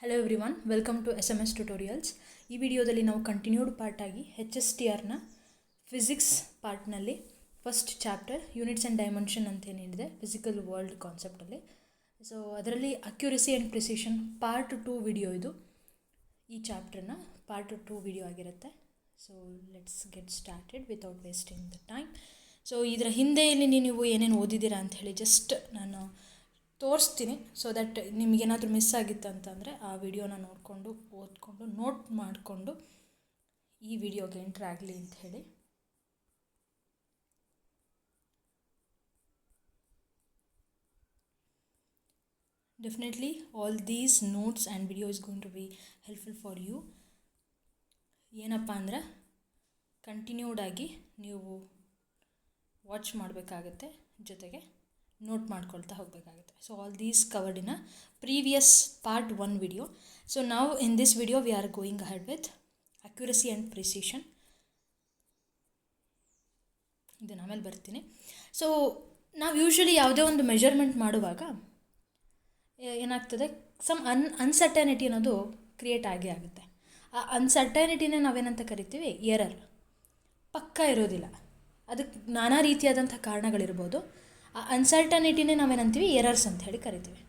Hello everyone, welcome to SMS tutorials. ಈ ವಿಡಿಯೋದಲ್ಲಿ ನಾವು ಕಂಟಿನ್ಯೂಡ್ ಪಾರ್ಟ್ ಆಗಿ HSTRನ ಫಿಸಿಕ್ಸ್ ಪಾರ್ಟ್ನಲ್ಲಿ first chapter units and dimension ಅಂತ ಏನಿದೆ ಫಿಸಿಕಲ್ ವರ್ಲ್ಡ್ ಕಾನ್ಸೆಪ್ಟಲ್ಲಿ. ಸೊ ಅದರಲ್ಲಿ accuracy and precision part 2 video ಇದು. ಈ ಚಾಪ್ಟರ್ನ ಪಾರ್ಟ್ 2 ವಿಡಿಯೋ ಆಗಿರುತ್ತೆ. So let's get started without wasting the time. So ಇದರ ಹಿಂದೆಯಲ್ಲಿ ನೀವು ಏನೇನು ಓದಿದ್ದೀರಾ ಅಂಥೇಳಿ ಜಸ್ಟ್ ನಾನು ತೋರಿಸ್ತೀನಿ. ಸೊ ದಟ್ ನಿಮಗೇನಾದರೂ ಮಿಸ್ ಆಗಿತ್ತು ಅಂತಂದರೆ ಆ ವಿಡಿಯೋನ ನೋಡಿಕೊಂಡು ಓದ್ಕೊಂಡು ನೋಟ್ ಮಾಡಿಕೊಂಡು ಈ ವಿಡಿಯೋಗೆ ಎಂಟ್ರ್ ಆಗಲಿ ಅಂತ ಹೇಳಿ. Definitely all these notes and video is going to be helpful for you. ಏನಪ್ಪ ಅಂದರೆ ಕಂಟಿನ್ಯೂಡ್ ಆಗಿ ನೀವು ವಾಚ್ ಮಾಡಬೇಕಾಗತ್ತೆ, ಜೊತೆಗೆ ನೋಟ್ ಮಾಡ್ಕೊಳ್ತಾ ಹೋಗಬೇಕಾಗುತ್ತೆ. So all these covered in a previous part 1 video. So ನಾವು in this video we are going ahead with accuracy and precision. ಇದನ್ನು ಆಮೇಲೆ ಬರ್ತೀನಿ. ಸೊ ನಾವು ಯೂಶ್ವಲಿ ಯಾವುದೇ ಒಂದು ಮೆಜರ್ಮೆಂಟ್ ಮಾಡುವಾಗ ಏನಾಗ್ತದೆ, ಸಮ್ ಅನ್ಸರ್ಟನಿಟಿ ಅನ್ನೋದು ಕ್ರಿಯೇಟ್ ಆಗೇ ಆಗುತ್ತೆ. ಆ ಅನ್ಸರ್ಟನಿಟಿನೇ ನಾವೇನಂತ ಕರಿತೀವಿ, ಎರರ್. ಪಕ್ಕ ಇರೋದಿಲ್ಲ, ಅದಕ್ಕೆ ನಾನಾ ರೀತಿಯಾದಂಥ ಕಾರಣಗಳಿರ್ಬೋದು. ಆ ಅನ್ಸರ್ಟನಿಟಿನೇ ನಾವೇನಂತೀವಿ ಎರರ್ಸ್ ಅಂತ ಹೇಳಿ ಕರಿತೀವಿ.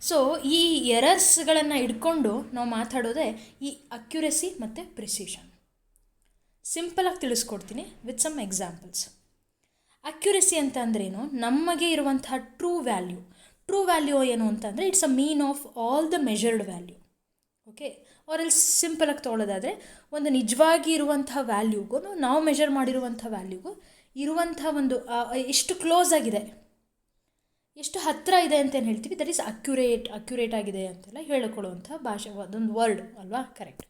ಸೊ ಈ ಎರರ್ಸ್ಗಳನ್ನು ಇಟ್ಕೊಂಡು ನಾವು ಮಾತಾಡೋದೇ ಈ ಅಕ್ಯುರಸಿ ಮತ್ತು ಪ್ರಿಸಿಷನ್. ಸಿಂಪಲಾಗಿ ತಿಳಿಸ್ಕೊಡ್ತೀನಿ ವಿತ್ ಸಮ್ ಎಕ್ಸಾಂಪಲ್ಸ್. ಅಕ್ಯುರಸಿ ಅಂತ ಅಂದ್ರೇನು, ನಮಗೆ ಇರುವಂತಹ ಟ್ರೂ ವ್ಯಾಲ್ಯೂ ಏನು ಅಂತಂದರೆ it's a mean of all the measured value. Okay, ಅವರಲ್ಲಿ ಸಿಂಪಲಾಗಿ ತೊಗೊಳ್ಳೋದಾದರೆ ಒಂದು ನಿಜವಾಗಿ ಇರುವಂಥ ವ್ಯಾಲ್ಯೂಗೂ ನಾವು ಮೆಷರ್ ಮಾಡಿರುವಂಥ ವ್ಯಾಲ್ಯೂಗೂ ಇರುವಂಥ ಒಂದು ಎಷ್ಟು ಕ್ಲೋಸ್ ಆಗಿದೆ, ಎಷ್ಟು ಹತ್ತಿರ ಇದೆ ಅಂತೇನು ಹೇಳ್ತೀವಿ, ದಟ್ ಈಸ್ ಅಕ್ಯುರೇಟ್ ಆಗಿದೆ ಅಂತೆಲ್ಲ ಹೇಳಿಕೊಳ್ಳುವಂಥ ಭಾಷೆ, ಅದೊಂದು ವರ್ಡ್ ಅಲ್ವಾ, ಕರೆಕ್ಟ್.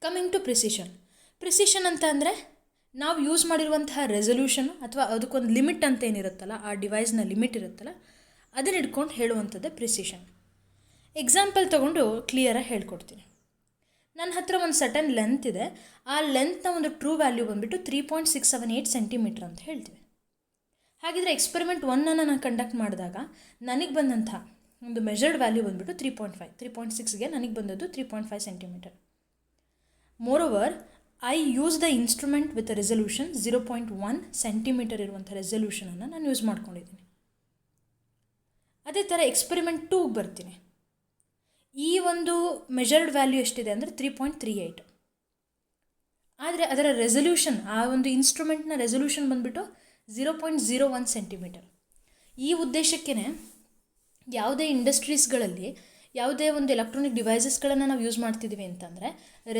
ಕಮಿಂಗ್ ಟು ಪ್ರಿಸಿಷನ್ ಅಂತ ಅಂದರೆ ನಾವು ಯೂಸ್ ಮಾಡಿರುವಂತಹ ರೆಸಲ್ಯೂಷನು ಅಥವಾ ಅದಕ್ಕೊಂದು ಲಿಮಿಟ್ ಅಂತ ಏನಿರುತ್ತಲ್ಲ, ಆ ಡಿವೈಸ್ನ ಲಿಮಿಟ್ ಇರುತ್ತಲ್ಲ, ಅದನ್ನ ಇಟ್ಕೊಂಡು ಹೇಳುವಂಥದ್ದೇ ಪ್ರಿಸಿಷನ್. ಎಕ್ಸಾಂಪಲ್ ತೊಗೊಂಡು ಕ್ಲಿಯರಾಗಿ ಹೇಳ್ಕೊಡ್ತೀನಿ. ನನ್ನ ಹತ್ರ ಒಂದು ಸರ್ಟನ್ ಲೆಂತ್ ಇದೆ, ಆ ಲೆಂತ್ನ ಒಂದು ಟ್ರೂ ವ್ಯಾಲ್ಯೂ ಬಂದುಬಿಟ್ಟು 3.678 ಸೆಂಟಿಮೀಟ್ರ್ ಅಂತ ಹೇಳ್ತೀವಿ. ಹಾಗಿದ್ರೆ ಎಕ್ಸ್ಪೆರಿಮೆಂಟ್ 1 ನಾನು ಕಂಡಕ್ಟ್ ಮಾಡಿದಾಗ ನನಗೆ ಬಂದಂಥ ಒಂದು ಮೆಜರ್ಡ್ ವ್ಯಾಲ್ಯೂ ಬಂದುಬಿಟ್ಟು 3.6ಗೆ ನನಗೆ ಬಂದದ್ದು 3.5 centimetre. Moreover I use the instrument with resolution 0.1 centimetre ಇರುವಂಥ ರೆಸಲ್ಯೂಷನನ್ನು ನಾನು ಯೂಸ್ ಮಾಡ್ಕೊಂಡಿದ್ದೀನಿ. ಅದೇ ಥರ ಎಕ್ಸ್ಪೆರಿಮೆಂಟ್ 2ಗೆ ಬರ್ತೀನಿ. ಈ ಒಂದು ಮೆಜರ್ಡ್ ವ್ಯಾಲ್ಯೂ ಎಷ್ಟಿದೆ ಅಂದರೆ 3.38. ಆದರೆ ಅದರ ರೆಸಲ್ಯೂಷನ್, ಆ ಒಂದು ಇನ್ಸ್ಟ್ರೂಮೆಂಟ್ನ ರೆಸಲ್ಯೂಷನ್ ಬಂದುಬಿಟ್ಟು 0.01 ಸೆಂಟಿಮೀಟರ್. ಈ ಉದ್ದೇಶಕ್ಕೇ ಯಾವುದೇ ಇಂಡಸ್ಟ್ರೀಸ್ಗಳಲ್ಲಿ ಯಾವುದೇ ಒಂದು ಎಲೆಕ್ಟ್ರಾನಿಕ್ ಡಿವೈಸಸ್ಗಳನ್ನು ನಾವು ಯೂಸ್ ಮಾಡ್ತಿದ್ದೀವಿ ಅಂತಂದರೆ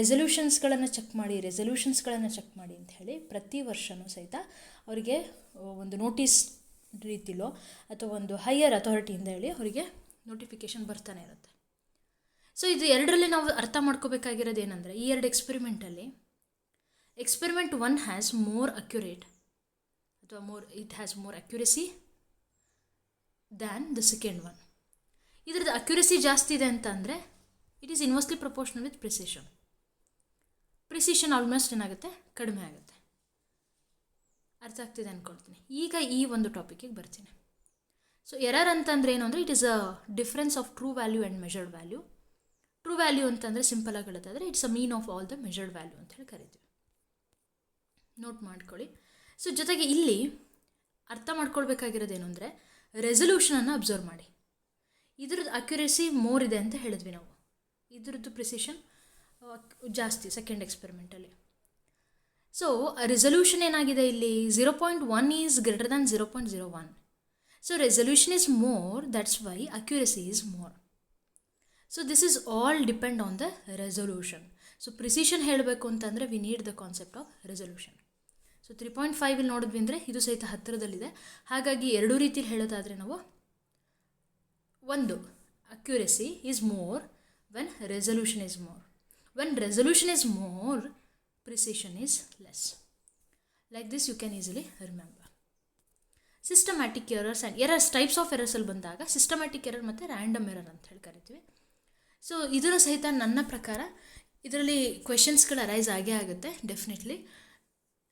ರೆಸಲ್ಯೂಷನ್ಸ್ಗಳನ್ನು ಚೆಕ್ ಮಾಡಿ ಅಂತ ಹೇಳಿ ಪ್ರತಿ ವರ್ಷವೂ ಸಹಿತ ಅವರಿಗೆ ಒಂದು ನೋಟಿಸ್ ರೀತಿಲೋ ಅಥವಾ ಒಂದು ಹೈಯರ್ ಅಥಾರಿಟಿಯಿಂದ ಹೇಳಿ ಅವರಿಗೆ ನೋಟಿಫಿಕೇಷನ್ ಬರ್ತಾನೆ ಇರುತ್ತೆ. ಸೊ ಇದು ಎರಡರಲ್ಲಿ ನಾವು ಅರ್ಥ ಮಾಡ್ಕೋಬೇಕಾಗಿರೋದು ಏನಂದರೆ, ಈ ಎರಡು experimentally experiment 1 has more accurate ಅಥವಾ it has more accuracy than the second one. ಇದ್ರದ್ದು ಅಕ್ಯುರಸಿ ಜಾಸ್ತಿ ಇದೆ ಅಂತ ಅಂದರೆ it is inversely proportional with precision almost ಏನಾಗುತ್ತೆ, ಕಡಿಮೆ ಆಗುತ್ತೆ. ಅರ್ಥ ಆಗ್ತಿದೆ ಅಂದ್ಕೊಳ್ತೀನಿ. ಈಗ ಈ ಒಂದು ಟಾಪಿಕಿಗೆ ಬರ್ತೀನಿ. ಸೊ ಎರರ್ ಅಂತಂದರೆ ಏನು ಅಂದರೆ it is a difference of true value and measured value. True value ಅಂತಂದರೆ ಸಿಂಪಲಾಗಿ ಹೇಳೋದಾದರೆ it's a mean of all the measured value ಅಂತ ಹೇಳಿ ಕರಿತೀವಿ. ನೋಟ್ ಮಾಡ್ಕೊಳ್ಳಿ. ಸೊ ಜೊತೆಗೆ ಇಲ್ಲಿ ಅರ್ಥ ಮಾಡ್ಕೊಳ್ಬೇಕಾಗಿರೋದೇನು ಅಂದರೆ ರೆಸಲ್ಯೂಷನನ್ನು ಅಬ್ಸರ್ವ್ ಮಾಡಿ. ಇದ್ರದ್ದು ಅಕ್ಯುರಸಿ ಮೋರ್ ಇದೆ ಅಂತ ಹೇಳಿದ್ವಿ ನಾವು, ಇದ್ರದ್ದು ಪ್ರಿಸಿಷನ್ ಜಾಸ್ತಿ ಸೆಕೆಂಡ್ ಎಕ್ಸ್ಪೆರಿಮೆಂಟಲ್ಲಿ. ಸೊ ರೆಸಲ್ಯೂಷನ್ ಏನಾಗಿದೆ ಇಲ್ಲಿ 0.1 is greater than 0.01. So resolution is more, that's why accuracy is more. So this is all depend on the resolution. So precision ಹೇಳಬೇಕು ಅಂತಂದರೆ we need the concept of resolution. So 3.5 ಇಲ್ಲಿ ನೋಡಿದ್ವಿ ಅಂದರೆ ಇದು ಸಹಿತ ಹತ್ತಿರದಲ್ಲಿದೆ. ಹಾಗಾಗಿ ಎರಡೂ ರೀತಿಯಲ್ಲಿ ಹೇಳೋದಾದರೆ ನಾವು ಒಂದು accuracy is more when resolution is more. When resolution is more, precision is less. Like this you can easily remember. Systematic errors and errors, types of ಎರರ್ಸಲ್ಲಿ ಬಂದಾಗ ಸಿಸ್ಟಮ್ಯಾಟಿಕ್ ಎರರ್ ಮತ್ತು ರ್ಯಾಂಡಮ್ ಎರರ್ ಅಂತ ಹೇಳಿ ಕರಿತೀವಿ. ಸೊ ಇದನ್ನು ಸಹಿತ ನನ್ನ ಪ್ರಕಾರ ಇದರಲ್ಲಿ ಕ್ವೆಶನ್ಸ್ಗಳು ಅರೈಸ್ ಆಗೇ ಆಗುತ್ತೆ ಡೆಫಿನೆಟ್ಲಿ.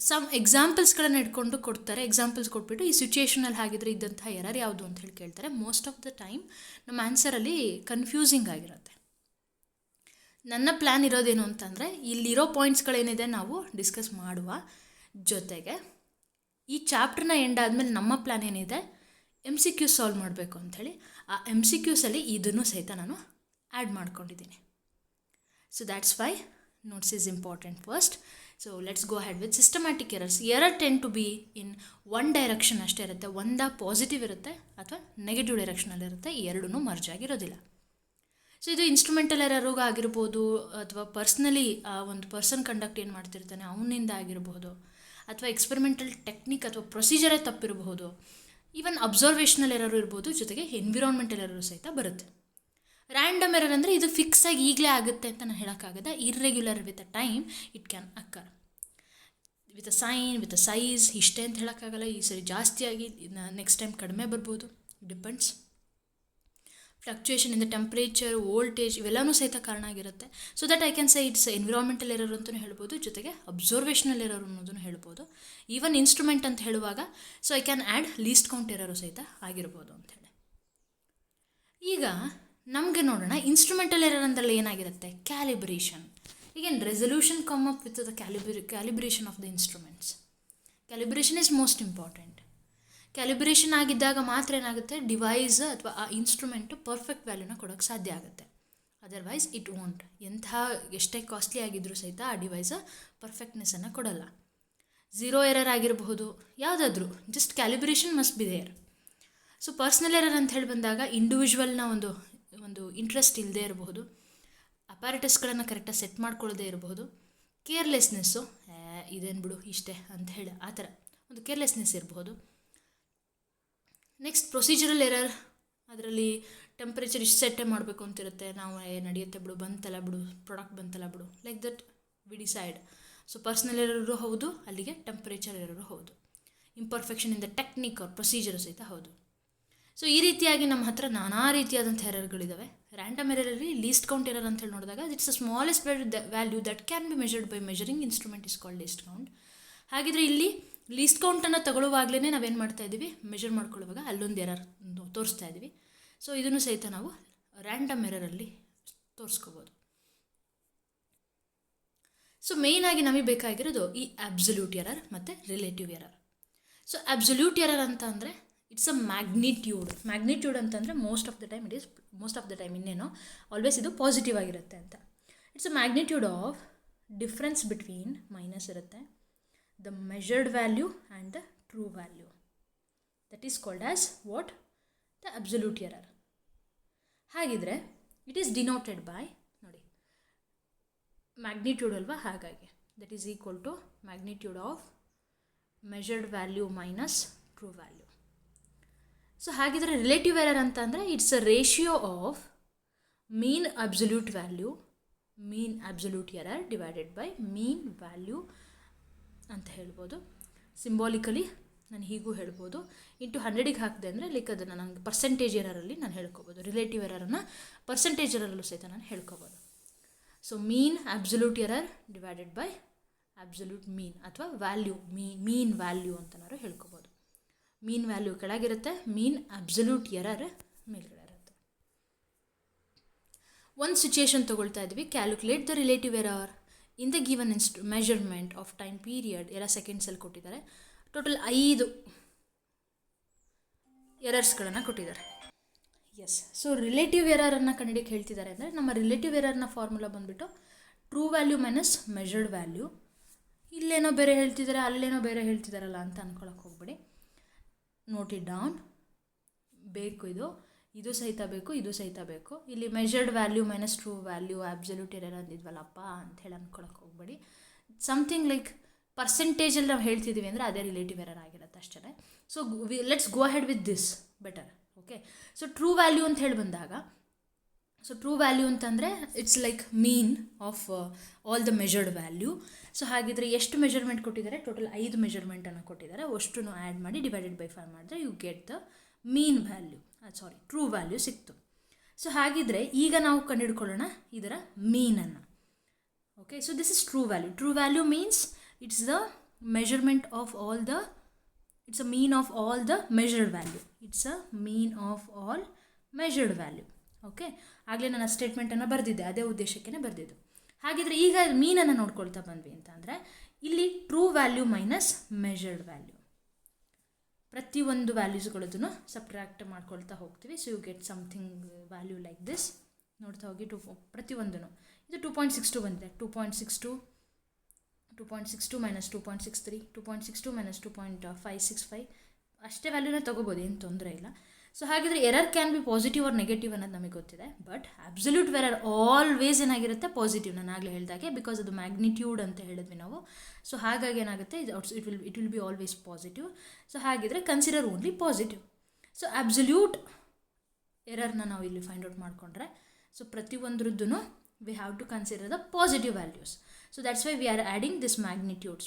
ಸಮ್ ಎಕ್ಸಾಂಪಲ್ಸ್ಗಳನ್ನು ಇಟ್ಕೊಂಡು ಕೊಡ್ತಾರೆ. ಎಕ್ಸಾಂಪಲ್ಸ್ ಕೊಟ್ಬಿಟ್ಟು ಈ ಸಿಚುಯೇಷನಲ್ಲಿ ಹಾಗಿದ್ರೆ ಇದ್ದಂಥ ಎರರ್ ಯಾವುದು ಅಂತ ಹೇಳಿ ಕೇಳ್ತಾರೆ. ಮೋಸ್ಟ್ ಆಫ್ ದ ಟೈಮ್ ನಮ್ಮ ಆನ್ಸರಲ್ಲಿ ಕನ್ಫ್ಯೂಸಿಂಗ್ ಆಗಿರುತ್ತೆ. ನನ್ನ ಪ್ಲ್ಯಾನ್ ಇರೋದೇನು ಅಂತಂದರೆ ಇಲ್ಲಿರೋ ಪಾಯಿಂಟ್ಸ್ಗಳೇನಿದೆ ನಾವು ಡಿಸ್ಕಸ್ ಮಾಡುವ ಜೊತೆಗೆ ಈ ಚಾಪ್ಟರ್ನ ಎಂಡ್ ಆದಮೇಲೆ ನಮ್ಮ ಪ್ಲ್ಯಾನ್ ಏನಿದೆ MCQ ಸಾಲ್ವ್ ಮಾಡಬೇಕು ಅಂಥೇಳಿ. ಆ MCQಸಲ್ಲಿ ಇದನ್ನು ಸಹಿತ ನಾನು ಆ್ಯಡ್ ಮಾಡ್ಕೊಂಡಿದ್ದೀನಿ. So that's why notes is important first. So let's go ahead with systematic errors. Error tend to be in one direction ಅಷ್ಟೇ ಇರುತ್ತೆ. ಒಂದ ಪಾಸಿಟಿವ್ ಇರುತ್ತೆ ಅಥವಾ ನೆಗೆಟಿವ್ ಡೈರೆಕ್ಷನಲ್ಲಿರುತ್ತೆ. ಈ ಎರಡೂ ಮರ್ಜ್ ಆಗಿರೋದಿಲ್ಲ. ಸೊ ಇದು ಇನ್ಸ್ಟ್ರೂಮೆಂಟಲ್ ಎರರೂ ಆಗಿರ್ಬೋದು, ಅಥವಾ ಪರ್ಸ್ನಲಿ ಒಂದು ಪರ್ಸನ್ ಕಂಡಕ್ಟ್ ಏನು ಮಾಡ್ತಿರ್ತಾನೆ ಅವನಿಂದ ಆಗಿರಬಹುದು, ಅಥವಾ ಎಕ್ಸ್ಪೆರಿಮೆಂಟಲ್ ಟೆಕ್ನಿಕ್ ಅಥವಾ ಪ್ರೊಸೀಜರೇ ತಪ್ಪಿರಬಹುದು, ಈವನ್ ಅಬ್ಸರ್ವೇಷನಲ್ ಎರರು ಇರ್ಬೋದು, ಜೊತೆಗೆ ಎನ್ವಿರಾನ್ಮೆಂಟಲ್ ಎರರು ಸಹಿತ ಬರುತ್ತೆ. ರ್ಯಾಂಡಮ್ ಎರರ್ ಅಂದರೆ ಇದು ಫಿಕ್ಸ್ ಆಗಿ ಈಗಲೇ ಆಗುತ್ತೆ ಅಂತ ನಾನು ಹೇಳೋಕ್ಕಾಗದ. Irregular with a time it can occur, with a sign, with a size. ಇಷ್ಟೇ ಅಂತ ಹೇಳೋಕ್ಕಾಗಲ್ಲ. ಈ ಸರಿ ಜಾಸ್ತಿಯಾಗಿ ನೆಕ್ಸ್ಟ್ ಟೈಮ್ ಕಡಿಮೆ ಬರ್ಬೋದು. Depends. Fluctuation in the temperature, voltage ಇವೆಲ್ಲವೂ ಸಹಿತ ಕಾರಣ ಆಗಿರುತ್ತೆ. So that I can say it's environmental error ಅಂತಲೂ ಹೇಳ್ಬೋದು, ಜೊತೆಗೆ ಅಬ್ಸರ್ವೇಷನಲ್ ಎರರ್ ಅನ್ನೋದನ್ನು ಹೇಳ್ಬೋದು. ಈವನ್ ಇನ್ಸ್ಟ್ರೂಮೆಂಟ್ ಅಂತ ಹೇಳುವಾಗ so I can add least count error ಸಹಿತ ಆಗಿರ್ಬೋದು ಅಂಥೇಳಿ. ಈಗ ನಮಗೆ ನೋಡೋಣ ಇನ್ಸ್ಟ್ರೂಮೆಂಟಲ್ ಎರರ್ ಅಂದ್ರಲ್ಲಿ ಏನಾಗಿರುತ್ತೆ. ಕ್ಯಾಲಿಬ್ರೇಷನ್. ಈಗೇನು resolution come up with the calibration of the instruments. Calibration is most important. Calibration ಆಗಿದ್ದಾಗ ಮಾತ್ರ ಏನಾಗುತ್ತೆ, ಡಿವೈಸ್ ಅಥವಾ ಆ ಇನ್ಸ್ಟ್ರೂಮೆಂಟು ಪರ್ಫೆಕ್ಟ್ ವ್ಯಾಲ್ಯೂನ ಕೊಡೋಕ್ಕೆ ಸಾಧ್ಯ ಆಗುತ್ತೆ. Otherwise it won't. ಎಷ್ಟೇ ಕಾಸ್ಟ್ಲಿ ಆಗಿದ್ದರೂ ಸಹಿತ ಆ ಡಿವೈಸ್ ಪರ್ಫೆಕ್ಟ್ನೆಸ್ಸನ್ನು ಕೊಡಲ್ಲ. ಝೀರೋ ಎರರ್ ಆಗಿರಬಹುದು, ಯಾವುದಾದ್ರೂ just calibration must be there. So personal error ಅಂತ ಹೇಳಿ ಬಂದಾಗ ಇಂಡಿವಿಜುವಲ್ನ ಒಂದು ಇಂಟ್ರೆಸ್ಟ್ ಇಲ್ಲದೆ ಇರಬಹುದು, ಅಪ್ಯಾರಟಸ್ಗಳನ್ನು ಕರೆಕ್ಟಾಗಿ ಸೆಟ್ ಮಾಡ್ಕೊಳ್ಳೋದೇ ಇರಬಹುದು, ಕೇರ್ಲೆಸ್ನೆಸ್ಸು, ಇದೇನು ಬಿಡು ಇಷ್ಟೇ ಅಂತ ಹೇಳಿ ಆ ಥರ ಒಂದು ಕೇರ್ಲೆಸ್ನೆಸ್ ಇರಬಹುದು. Next procedural error. ಅದರಲ್ಲಿ ಟೆಂಪ್ರೇಚರ್ ಇಷ್ಟು ಸೆಟ್ಟೇ ಮಾಡಬೇಕು ಅಂತಿರುತ್ತೆ. ನಾವು ನಡೆಯುತ್ತೆ ಬಿಡು, ಬಂತಲ್ಲ ಬಿಡು, ಪ್ರಾಡಕ್ಟ್ ಬಂತಲ್ಲ ಬಿಡು, like that we decide. So personal error ಹೌದು, ಅಲ್ಲಿಗೆ ಟೆಂಪ್ರೇಚರ್ ಎರರು ಹೌದು. Imperfection in the technique or procedure ಸಹಿತ ಹೌದು. ಸೊ ಈ ರೀತಿಯಾಗಿ ನಮ್ಮ ಹತ್ರ ನಾನಾ ರೀತಿಯಾದಂಥ ಎರರ್ಗಳಿದ್ದಾವೆ. ರ್ಯಾಂಡಮ್ ಎರರಲ್ಲಿ ಲೀಸ್ಟ್ ಕೌಂಟ್ ಎರರ್ ಅಂತ ಹೇಳಿ ನೋಡಿದಾಗ it's a smallest value that can be measured by measuring instrument is called least count. ಹಾಗಿದ್ರೆ ಇಲ್ಲಿ ಲೀಸ್ಟ್ ಕೌಂಟನ್ನು ತಗೊಳ್ಳುವಾಗಲೇ ನಾವೇನು ಮಾಡ್ತಾ ಇದ್ದೀವಿ, ಮೆಜರ್ ಮಾಡ್ಕೊಳ್ಳುವಾಗ ಅಲ್ಲೊಂದು ಎರರ್ ತೋರಿಸ್ತಾ ಇದ್ದೀವಿ. ಸೊ ಇದನ್ನು ಸಹಿತ ನಾವು ರ್ಯಾಂಡಮ್ ಎರರಲ್ಲಿ ತೋರಿಸ್ಕೋಬೋದು. ಸೊ ಮೇಯ್ನಾಗಿ ನಮಗೆ ಬೇಕಾಗಿರೋದು ಈ ಅಬ್ಸಲ್ಯೂಟ್ ಎರರ್ ಮತ್ತು relative error. So absolute error ಅಂತ ಅಂದರೆ ಇಟ್ಸ್ ಅ ಮ್ಯಾಗ್ನಿಟ್ಯೂಡ್ ಅಂತಂದರೆ ಮೋಸ್ಟ್ ಆಫ್ ದ ಟೈಮ್ ಇನ್ನೇನೋ ಆಲ್ವೇಸ್ ಇದು ಪಾಸಿಟಿವ್ ಆಗಿರುತ್ತೆ ಅಂತ. It's a magnitude of difference between minus ಇರುತ್ತೆ the measured value and the true value. That is called as what, the absolute error. ಹಾಗಿದ್ರೆ it is denoted by, ನೋಡಿ magnitude ಅಲ್ವಾ, ಹಾಗಾಗಿ that is equal to magnitude of measured value minus true value. So ಹಾಗಿದ್ರೆ relative error ಅಂತ ಅಂದರೆ it's a ratio of mean absolute error divided by mean value ಅಂತ ಹೇಳ್ಬೋದು. Symbolically ನಾನು ಹೀಗೂ ಹೇಳ್ಬೋದು. ಇಂಟು 100ಗೆ ಹಾಕಿದೆ ಅಂದರೆ ಲೈಕ್ ಅದನ್ನು ನನಗೆ ಪರ್ಸೆಂಟೇಜ್ ಎರರಲ್ಲಿ ನಾನು ಹೇಳ್ಕೊಬೋದು. ರಿಲೇಟಿವ್ ಎರರನ್ನು ಪರ್ಸೆಂಟೇಜ್ ಎರರಲ್ಲೂ ಸಹಿತ ನಾನು ಹೇಳ್ಕೊಬೋದು. So mean absolute error divided by absolute mean ಅಥವಾ ವ್ಯಾಲ್ಯೂ, ಮೀನ್ ವ್ಯಾಲ್ಯೂ ಅಂತನಾದ್ರು ಹೇಳ್ಕೊಬೋದು. ಮೀನ್ ವ್ಯಾಲ್ಯೂ ಕೆಳಗಿರುತ್ತೆ, ಮೀನ್ ಅಬ್ಸಲ್ಯೂಟ್ ಎರರ್ ಮೇಲ್ಗಡೆ ಇರುತ್ತೆ. ಒಂದು ಸಿಚುಯೇಷನ್ ತೊಗೊಳ್ತಾ ಇದ್ವಿ, calculate the relative error in the given measurement of time period. ಎಲ್ಲ ಸೆಕೆಂಡ್ಸಲ್ಲಿ ಕೊಟ್ಟಿದ್ದಾರೆ. ಟೋಟಲ್ 5 ಎರರ್ಸ್ಗಳನ್ನು ಕೊಟ್ಟಿದ್ದಾರೆ. ಎಸ್, ಸೊ ರಿಲೇಟಿವ್ ಎರರನ್ನು ಕಂಡುಹಿಡಿಯಕ್ಕೆ ಹೇಳ್ತಿದ್ದಾರೆ ಅಂದರೆ ನಮ್ಮ ರಿಲೇಟಿವ್ ಎರರ್ನ ಫಾರ್ಮುಲಾ ಬಂದುಬಿಟ್ಟು true value minus measured value. ಇಲ್ಲೇನೋ ಬೇರೆ ಹೇಳ್ತಿದ್ದಾರೆ, ಅಲ್ಲೇನೋ ಬೇರೆ ಹೇಳ್ತಿದ್ದಾರಲ್ಲ ಅಂತ ಅಂದ್ಕೊಳಕ್ಕೆ ಹೋಗ್ಬೇಡಿ. Note it down. ಬೇಕು ಇದು ಸಹಿತ ಬೇಕು, ಇದು ಸಹಿತ ಬೇಕು. ಇಲ್ಲಿ measured value minus true value absolute error ಅಂದಿದ್ವಲ್ಲಪ್ಪ ಅಂತ ಹೇಳಿ ಅಂದ್ಕೊಳಕ್ಕೆ ಹೋಗ್ಬೇಡಿ. ಸಮಥಿಂಗ್ ಲೈಕ್ ಪರ್ಸೆಂಟೇಜಲ್ಲಿ ನಾವು ಹೇಳ್ತಿದ್ದೀವಿ ಅಂದರೆ ಅದೇ ರಿಲೇಟಿವ್ ಎರರ್ ಆಗಿರುತ್ತೆ ಅಷ್ಟೇ. So let's go ahead with this better. Okay, so true value ಅಂತ ಹೇಳಿ ಬಂದಾಗ, ಸೊ ಟ್ರೂ ವ್ಯಾಲ್ಯೂ ಅಂತಂದರೆ it's like mean of all the measured value. So ಹಾಗಿದ್ರೆ ಎಷ್ಟು ಮೆಜರ್ಮೆಂಟ್ ಕೊಟ್ಟಿದ್ದಾರೆ, ಟೋಟಲ್ 5 ಮೆಜರ್ಮೆಂಟನ್ನು ಕೊಟ್ಟಿದ್ದಾರೆ. ಅಷ್ಟು ಆ್ಯಡ್ ಮಾಡಿ ಡಿವೈಡೆಡ್ ಬೈ 5 ಮಾಡಿದ್ರೆ you get the mean value, true value ಸಿಕ್ತು. ಸೊ ಹಾಗಿದ್ರೆ ಈಗ ನಾವು ಕಂಡುಹಿಡ್ಕೊಳ್ಳೋಣ ಇದರ ಮೀನನ್ನು. Okay, so this is true value. True value means it's the measurement of all the, it's a mean of all the measured value. It's a mean of all measured value. Okay, ಆಗಲೇ ನಾನು ಸ್ಟೇಟ್ಮೆಂಟನ್ನು ಬರೆದಿದ್ದೆ, ಅದೇ ಉದ್ದೇಶಕ್ಕೆ ಬರೆದಿದ್ದು. ಹಾಗಿದ್ರೆ ಈಗ ಮೀನನ್ನು ನೋಡ್ಕೊಳ್ತಾ ಬಂದ್ವಿ ಅಂತ ಅಂದರೆ ಇಲ್ಲಿ true value minus measured value, ಪ್ರತಿಯೊಂದು ವ್ಯಾಲ್ಯೂಸ್ಗಳದನ್ನು ಸಬ್ಟ್ರಾಕ್ಟ್ ಮಾಡ್ಕೊಳ್ತಾ ಹೋಗ್ತೀವಿ. So you get something value like this. ನೋಡ್ತಾ ಹೋಗಿ ಪ್ರತಿಯೊಂದೂ ಇದು 2.62 ಬಂದಿದೆ. 2.62 ಮೈನಸ್ 2.63, 2.62 ಮೈನಸ್ 2.565 ಅಷ್ಟೇ ವ್ಯಾಲ್ಯೂನ ತೊಗೋಬೋದು, ಏನು ತೊಂದರೆ ಇಲ್ಲ. ಸೊ ಹಾಗಿದ್ರೆ error can be positive or negative ಅನ್ನೋದು ನಮಗೆ ಗೊತ್ತಿದೆ. ಬಟ್ ಅಬ್ಸಲ್ಯೂಟ್ ಎರರ್ ಆಲ್ವೇಸ್ ಏನಾಗಿರುತ್ತೆ, ಪಾಸಿಟಿವ್. ನಾನು ಆಗಲೇ ಹೇಳಿದಾಗೆ, ಬಿಕಾಸ್ ಅದು ಮ್ಯಾಗ್ನಿಟ್ಯೂಡ್ ಅಂತ ಹೇಳಿದ್ವಿ ನಾವು. ಸೊ ಹಾಗಾಗಿ ಏನಾಗುತ್ತೆ, it will be always positive. So ಹಾಗಿದ್ರೆ consider only positive. So absolute ಎರರ್ನ ನಾವು ಇಲ್ಲಿ ಫೈಂಡ್ ಔಟ್ ಮಾಡಿಕೊಂಡ್ರೆ, ಸೊ ಪ್ರತಿಯೊಂದ್ರದ್ದು we have to consider the positive values. So that's why we are adding this magnitudes,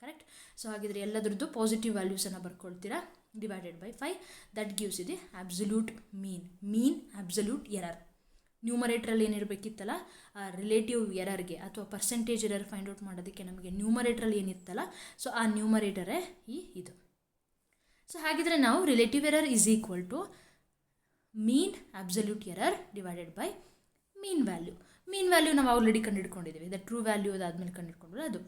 correct? So ಹಾಗಿದ್ರೆ ಎಲ್ಲದರದ್ದು positive ವ್ಯಾಲ್ಯೂಸನ್ನು ಬರ್ಕೊಳ್ತೀರಾ, ಡಿವೈಡೆಡ್ ಬೈ 5. ದಟ್ ಗಿವ್ಸ್ ಇದು ಅಬ್ಸಲ್ಯೂಟ್ ಮೀನ್ ಅಬ್ಸಲ್ಯೂಟ್ ಎರರ್. ನ್ಯೂಮರೇಟ್ರಲ್ಲಿ ಏನಿರಬೇಕಿತ್ತಲ್ಲ, ಆ ರಿಲೇಟಿವ್ ಎರರ್ಗೆ ಅಥವಾ ಪರ್ಸೆಂಟೇಜ್ ಎರರ್ ಫೈಂಡ್ ಔಟ್ ಮಾಡೋದಕ್ಕೆ ನಮಗೆ ನ್ಯೂಮರೇಟ್ರಲ್ಲಿ ಏನಿತ್ತಲ್ಲ, ಸೊ ಆ ನ್ಯೂಮರೇಟರೇ ಇದು. ಸೊ ಹಾಗಿದ್ರೆ ನಾವು relative error is equal to mean absolute error divided by mean value. Mean value ನಾವು ಆಲ್ರೆಡಿ ಕಂಡುಹಿಡ್ಕೊಂಡಿದ್ದೀವಿ, ದ ಟ್ರೂ ವ್ಯಾಲ್ಯೂ ಅದಾದಮೇಲೆ ಕಂಡುಹಿಡ್ಕೊಂಡ್ರೆ ಅದು.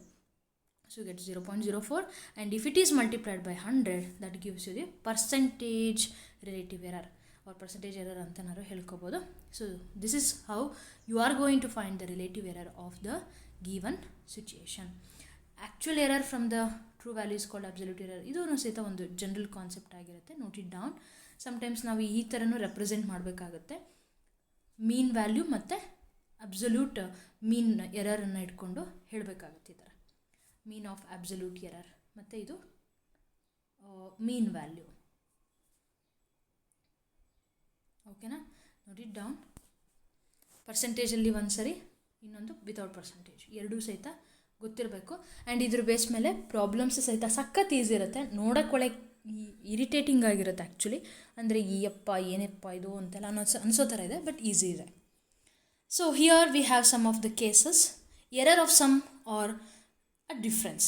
So get 0.04, and if it is multiplied by 100 that gives you the percentage relative error or percentage error ಅಂತ ನಾವು ಹೇಳ್ಕೊಬೋದು. So this is how you are going to find the relative error of the given situation. Actual error from the true value is called absolute error. ಇದು ಸಹಿತ ಒಂದು general concept ಆಗಿರುತ್ತೆ, note it down. Sometimes ನಾವು ಈ ಥರನೂ represent ಮಾಡಬೇಕಾಗುತ್ತೆ. ಮೀನ್ value ಮತ್ತು absolute ಮೀನ್ ಎರರನ್ನು ಇಟ್ಕೊಂಡು ಹೇಳಬೇಕಾಗುತ್ತೆ. ಈ ಥರ ಮೀನ್ ಆಫ್ ಅಬ್ಸಲ್ಯೂಟ್ ಎರರ್ ಮತ್ತು ಇದು ಮೀನ್ ವ್ಯಾಲ್ಯೂ. ಓಕೆನಾ, ನೋಡಿ ಡೌನ್. ಪರ್ಸೆಂಟೇಜಲ್ಲಿ ಒಂದು ಸರಿ, ಇನ್ನೊಂದು ವಿತೌಟ್ ಪರ್ಸೆಂಟೇಜ್, ಎರಡೂ ಸಹಿತ ಗೊತ್ತಿರಬೇಕು. ಆ್ಯಂಡ್ ಇದ್ರ ಬೇಸ್ ಮೇಲೆ ಪ್ರಾಬ್ಲಮ್ಸ್ ಸಹಿತ ಸಖತ್ ಈಸಿ ಇರುತ್ತೆ, ನೋಡೋಕ್ಕೊಳೆ ಇರಿಟೇಟಿಂಗ್ ಆಗಿರುತ್ತೆ ಆ್ಯಕ್ಚುಲಿ. ಅಂದರೆ ಯಪ್ಪ ಏನಪ್ಪ ಇದು ಅಂತೆಲ್ಲ ಅನಿಸೋ ಥರ ಇದೆ, ಬಟ್ ಈಸಿ ಇದೆ. So here we have some of the cases. Error of sum or a difference.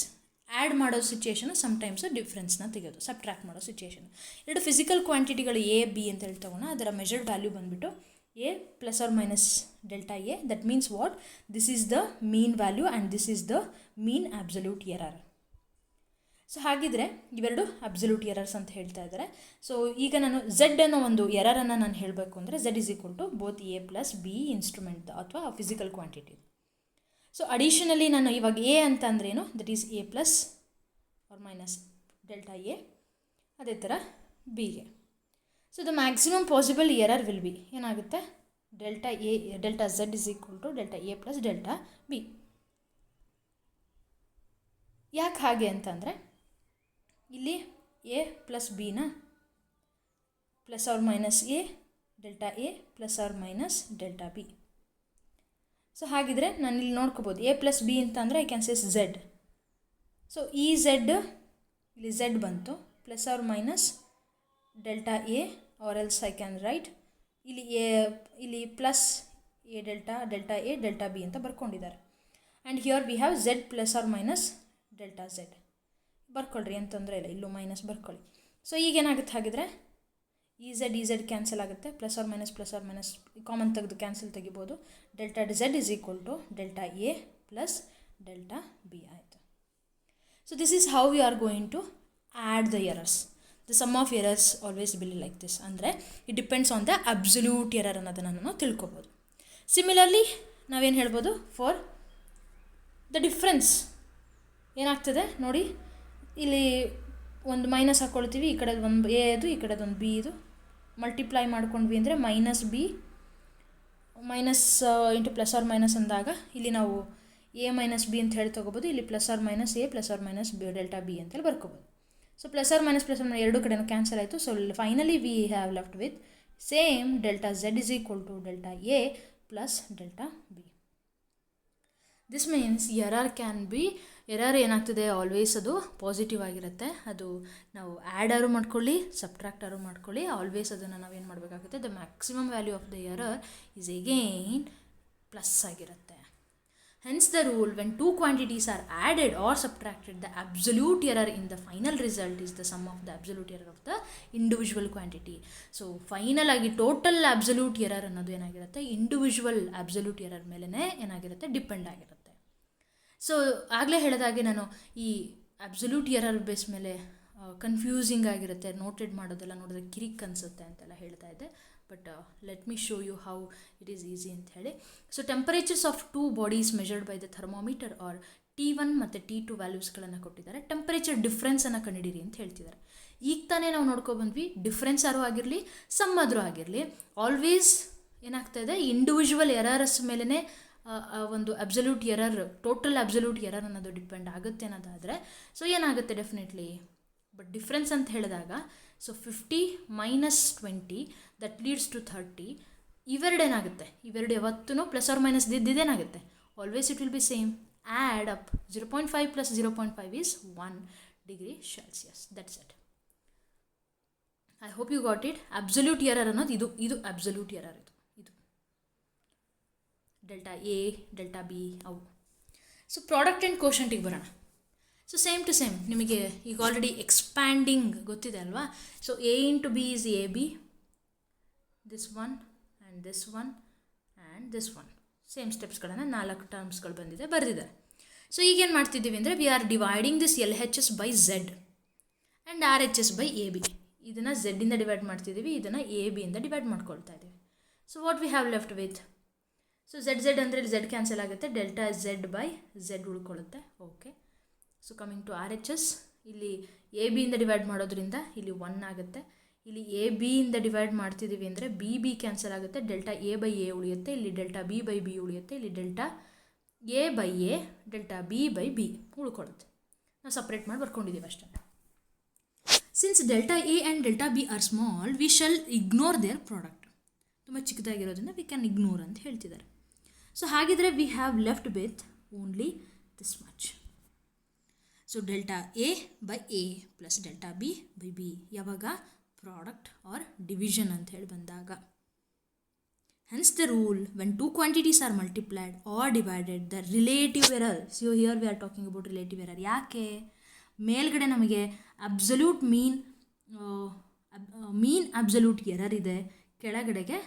Add ಮಾಡೋ ಸಿಚುಯೇಷನು ಸಮ್ಟೈಮ್ಸು ಡಿಫ್ರೆನ್ಸ್ನ ತೆಗೆಯೋದು, ಸಬ್ಟ್ರ್ಯಾಕ್ಟ್ ಮಾಡೋ ಸಿಚುಯೇಷನ್. ಎರಡು ಫಿಸಿಕಲ್ ಕ್ವಾಂಟಿಟಿಗಳು ಎ ಬಿ ಅಂತ ಹೇಳಿ ತಗೋಣ. ಅದರ ಮೆಜರ್ಡ್ ವ್ಯಾಲ್ಯೂ ಬಂದುಬಿಟ್ಟು a plus or minus delta a. That means what? This is the mean value and this is the mean absolute error. So ಹಾಗಿದ್ರೆ ಇವೆರಡು ಅಬ್ಸಲ್ಯೂಟ್ ಎರರ್ಸ್ ಅಂತ ಹೇಳ್ತಾ ಇದ್ದಾರೆ. ಸೊ ಈಗ ನಾನು ಝೆಡ್ ಅನ್ನೋ ಒಂದು ಎರರನ್ನು ನಾನು ಹೇಳಬೇಕು ಅಂದರೆ Z is equal to both A plus B instrument ಅಥವಾ ಫಿಸಿಕಲ್ ಕ್ವಾಂಟಿಟಿ. ಸೊ ಅಡಿಷನಲಿ ನಾನು ಇವಾಗ ಎ ಅಂತ ಅಂದ್ರೇನು, that is A plus or minus delta A. ಅದೇ ಥರ ಬಿಗೆ. So the maximum possible error will be ಏನಾಗುತ್ತೆ, delta Z is equal to delta A plus delta B. ಯಾಕೆ ಹಾಗೆ ಅಂತಂದರೆ ಇಲ್ಲಿ ಎ ಪ್ಲಸ್ ಬಿನ plus or minus A delta A plus or minus delta B. So ಹಾಗಿದ್ರೆ ನಾನು ಇಲ್ಲಿ ನೋಡ್ಕೋಬೋದು ಎ ಪ್ಲಸ್ ಬಿ ಅಂತ ಅಂದರೆ I can says Z. So ಈ ಝೆಡ್ ಇಲ್ಲಿ ಝೆಡ್ ಬಂತು plus or minus delta A or else I can write ಇಲ್ಲಿ plus A delta A delta B ಅಂತ ಬರ್ಕೊಂಡಿದ್ದಾರೆ. And here we have Z plus or minus delta Z. ಬರ್ಕೊಳ್ರಿ, ಏನು ತೊಂದರೆ ಇಲ್ಲ, ಇಲ್ಲೂ ಮೈನಸ್ ಬರ್ಕೊಳ್ಳಿ. ಸೊ ಈಗೇನಾಗುತ್ತೆ ಹಾಗಿದ್ರೆ ಈ ಝೆಡ್ ಕ್ಯಾನ್ಸಲ್ ಆಗುತ್ತೆ, ಪ್ಲಸ್ ಆರ್ ಮೈನಸ್ ಕಾಮನ್ ತೆಗೆದು ಕ್ಯಾನ್ಸಲ್ ತೆಗಿಬೋದು. Delta Z is equal to delta A plus delta B ಆಯಿತು. So this is how we are going to add the errors. The sum of errors always will like this. ಅಂದರೆ it depends on the absolute error ಅನ್ನೋದನ್ನು ನಾವು ತಿಳ್ಕೊಬೋದು. Similarly ನಾವೇನು ಹೇಳ್ಬೋದು, for the difference ಏನಾಗ್ತದೆ ನೋಡಿ, ಇಲ್ಲಿ ಒಂದು ಮೈನಸ್ ಹಾಕ್ಕೊಳ್ತೀವಿ, ಈ ಕಡೆದು ಒಂದು ಎ ಇದು, ಈ ಕಡೆದು ಒಂದು ಬಿ ಇದು, ಮಲ್ಟಿಪ್ಲೈ ಮಾಡ್ಕೊಂಡ್ವಿ ಅಂದರೆ minus B minus into plus or minus ಅಂದಾಗ ಇಲ್ಲಿ ನಾವು ಎ ಮೈನಸ್ ಬಿ ಅಂತ ಹೇಳಿ ತೊಗೋಬೋದು. ಇಲ್ಲಿ plus or minus A plus or minus B delta B ಅಂತೇಳಿ ಬರ್ಕೋಬೋದು. ಸೊ ಪ್ಲಸ್ ಆರ್ ಮೈನಸ್ ಎರಡು ಕಡೆನೂ ಕ್ಯಾನ್ಸಲ್ ಆಯಿತು. So finally we have left with same delta Z is equal to delta A plus delta B. This means error ಏನಾಗ್ತದೆ always ಅದು positive ಆಗಿರುತ್ತೆ. ಅದು ನಾವು ಆ್ಯಡಾರು ಮಾಡ್ಕೊಳ್ಳಿ ಸಬ್ಟ್ರಾಕ್ಟಾರು ಮಾಡ್ಕೊಳ್ಳಿ, ಆಲ್ವೇಸ್ ಅದನ್ನು ನಾವೇನು ಮಾಡಬೇಕಾಗುತ್ತೆ, the maximum value of the error is again plus ಆಗಿರುತ್ತೆ. Hence the rule, when two quantities are added or subtracted, the absolute error in the final result is the sum of the absolute error of the individual quantity. So final ಆಗಿ total absolute error ಅನ್ನೋದು ಏನಾಗಿರುತ್ತೆ, individual absolute error ಮೇಲೇ ಏನಾಗಿರುತ್ತೆ, depend ಆಗಿರುತ್ತೆ. So ಆಗಲೇ ಹೇಳಿದಾಗೆ ನಾನು ಈ ಅಬ್ಸಲ್ಯೂಟ್ ಎರರ್ ಬೇಸ್ ಮೇಲೆ ಕನ್ಫ್ಯೂಸಿಂಗ್ ಆಗಿರುತ್ತೆ, ನೋಟೆಡ್ ಮಾಡೋದೆಲ್ಲ ನೋಡಿದ್ರೆ ಕಿರಿಕ್ ಅನಿಸುತ್ತೆ ಅಂತೆಲ್ಲ ಹೇಳ್ತಾ ಇದ್ದೆ. But let me show you how it is easy ಅಂತ ಹೇಳಿ. So temperatures of two bodies measured by the thermometer are T1 ಮತ್ತು T2 ವ್ಯಾಲ್ಯೂಸ್ಗಳನ್ನು ಕೊಟ್ಟಿದ್ದಾರೆ. ಟೆಂಪರೇಚರ್ ಡಿಫ್ರೆನ್ಸನ್ನು ಕಂಡುಹಿಡಿರಿ ಅಂತ ಹೇಳ್ತಿದ್ದಾರೆ. ಈಗ ತಾನೇ ನಾವು ನೋಡ್ಕೊಬಂದ್ವಿ, ಡಿಫ್ರೆನ್ಸ್ ಆದರೂ ಆಗಿರಲಿ ಸಮ್ ಆದರೂ ಆಗಿರಲಿ, ಆಲ್ವೇಸ್ ಏನಾಗ್ತಾಯಿದೆ, ಇಂಡಿವಿಜುವಲ್ ಎರರ್ಸ್ ಮೇಲೇ ಒಂದು absolute error, total absolute error ಅನ್ನೋದು ಡಿಪೆಂಡ್ ಆಗುತ್ತೆ ಅನ್ನೋದಾದರೆ ಸೊ ಏನಾಗುತ್ತೆ ಡೆಫಿನೆಟ್ಲಿ. ಬಟ್ ಡಿಫ್ರೆನ್ಸ್ ಅಂತ ಹೇಳಿದಾಗ ಸೊ 50 - 20 ದಟ್ ಲೀಡ್ಸ್ ಟು 30. ಇವೆರಡೇನಾಗುತ್ತೆ, ಇವೆರಡು ಯಾವತ್ತೂ ಪ್ಲಸ್ ಆರ್ ಮೈನಸ್ ಇದೇನಾಗುತ್ತೆ, always it will be same. Add up 0.5 + 0.5 is 1 degree Celsius. That's it. I hope you got it. Absolute error ಅನ್ನೋದು ಇದು ಅಬ್ಸಲ್ಯೂಟ್ ಎರರ್. ಇದು delta A, delta B ಅವು. So product and ಕೋಶಂಟಿಗೆ ಬರೋಣ. So same to same ನಿಮಗೆ ಈಗ already expanding ಗೊತ್ತಿದೆ ಅಲ್ವಾ. So A × B is AB, this one and this one and this one. Same ಸ್ಟೆಪ್ಸ್ಗಳನ್ನು 4 ಟರ್ಮ್ಸ್ಗಳು ಬರೆದಿದ್ದಾರೆ. ಸೊ ಈಗೇನು ಮಾಡ್ತಿದ್ದೀವಿ ಅಂದರೆ, we are dividing this LHS by Z and RHS by AB. ಇದನ್ನು ಝೆಡ್ಡಿಂದ ಡಿವೈಡ್ ಮಾಡ್ತಿದ್ದೀವಿ, ಇದನ್ನು AB ಇಂದ ಡಿವೈಡ್ ಮಾಡ್ಕೊಳ್ತಾ ಇದ್ದೀವಿ. So what we have left with, so Z ಅಂದರೆ Z ಕ್ಯಾನ್ಸಲ್ ಆಗುತ್ತೆ, ಡೆಲ್ಟಾ Z/Z ಉಳ್ಕೊಳ್ಳುತ್ತೆ. Okay. So coming to RHS, ಇಲ್ಲಿ AB ಇಂದ ಡಿವೈಡ್ ಮಾಡೋದ್ರಿಂದ ಇಲ್ಲಿ 1 ಆಗುತ್ತೆ. ಇಲ್ಲಿ AB ಇಂದ ಡಿವೈಡ್ ಮಾಡ್ತಿದ್ದೀವಿ ಅಂದರೆ B ಕ್ಯಾನ್ಸಲ್ ಆಗುತ್ತೆ, ಡೆಲ್ಟಾ A/A ಉಳಿಯುತ್ತೆ. ಇಲ್ಲಿ ಡೆಲ್ಟಾ B/B ಉಳಿಯುತ್ತೆ. ಇಲ್ಲಿ ಡೆಲ್ಟಾ A/A, ಡೆಲ್ಟಾ B/B ಉಳ್ಕೊಳ್ಳುತ್ತೆ. ನಾವು ಸಪ್ರೇಟ್ ಮಾಡಿ ಬರ್ಕೊಂಡಿದ್ದೀವಿ ಅಷ್ಟೇ. Since delta A and delta B are small, we shall ignore their product. ತುಂಬ ಚಿಕ್ಕದಾಗಿರೋದ್ರಿಂದ ವಿ ಕ್ಯಾನ್ ಇಗ್ನೋರ್ ಅಂತ ಹೇಳ್ತಿದ್ದಾರೆ. ಸೊ ಹಾಗಿದ್ರೆ we have left with only this much. So delta A/A plus delta B/B ಯಾವಾಗ product or division ಅಂತ ಹೇಳಿ ಬಂದಾಗ. Hence the rule, when two quantities are multiplied or divided, the relative error. So here we are talking about relative error. ಯಾಕೆ ಮೇಲ್ಗಡೆ ನಮಗೆ absolute mean absolute error ಇದೆ, ಕೆಳಗಡೆಗೆ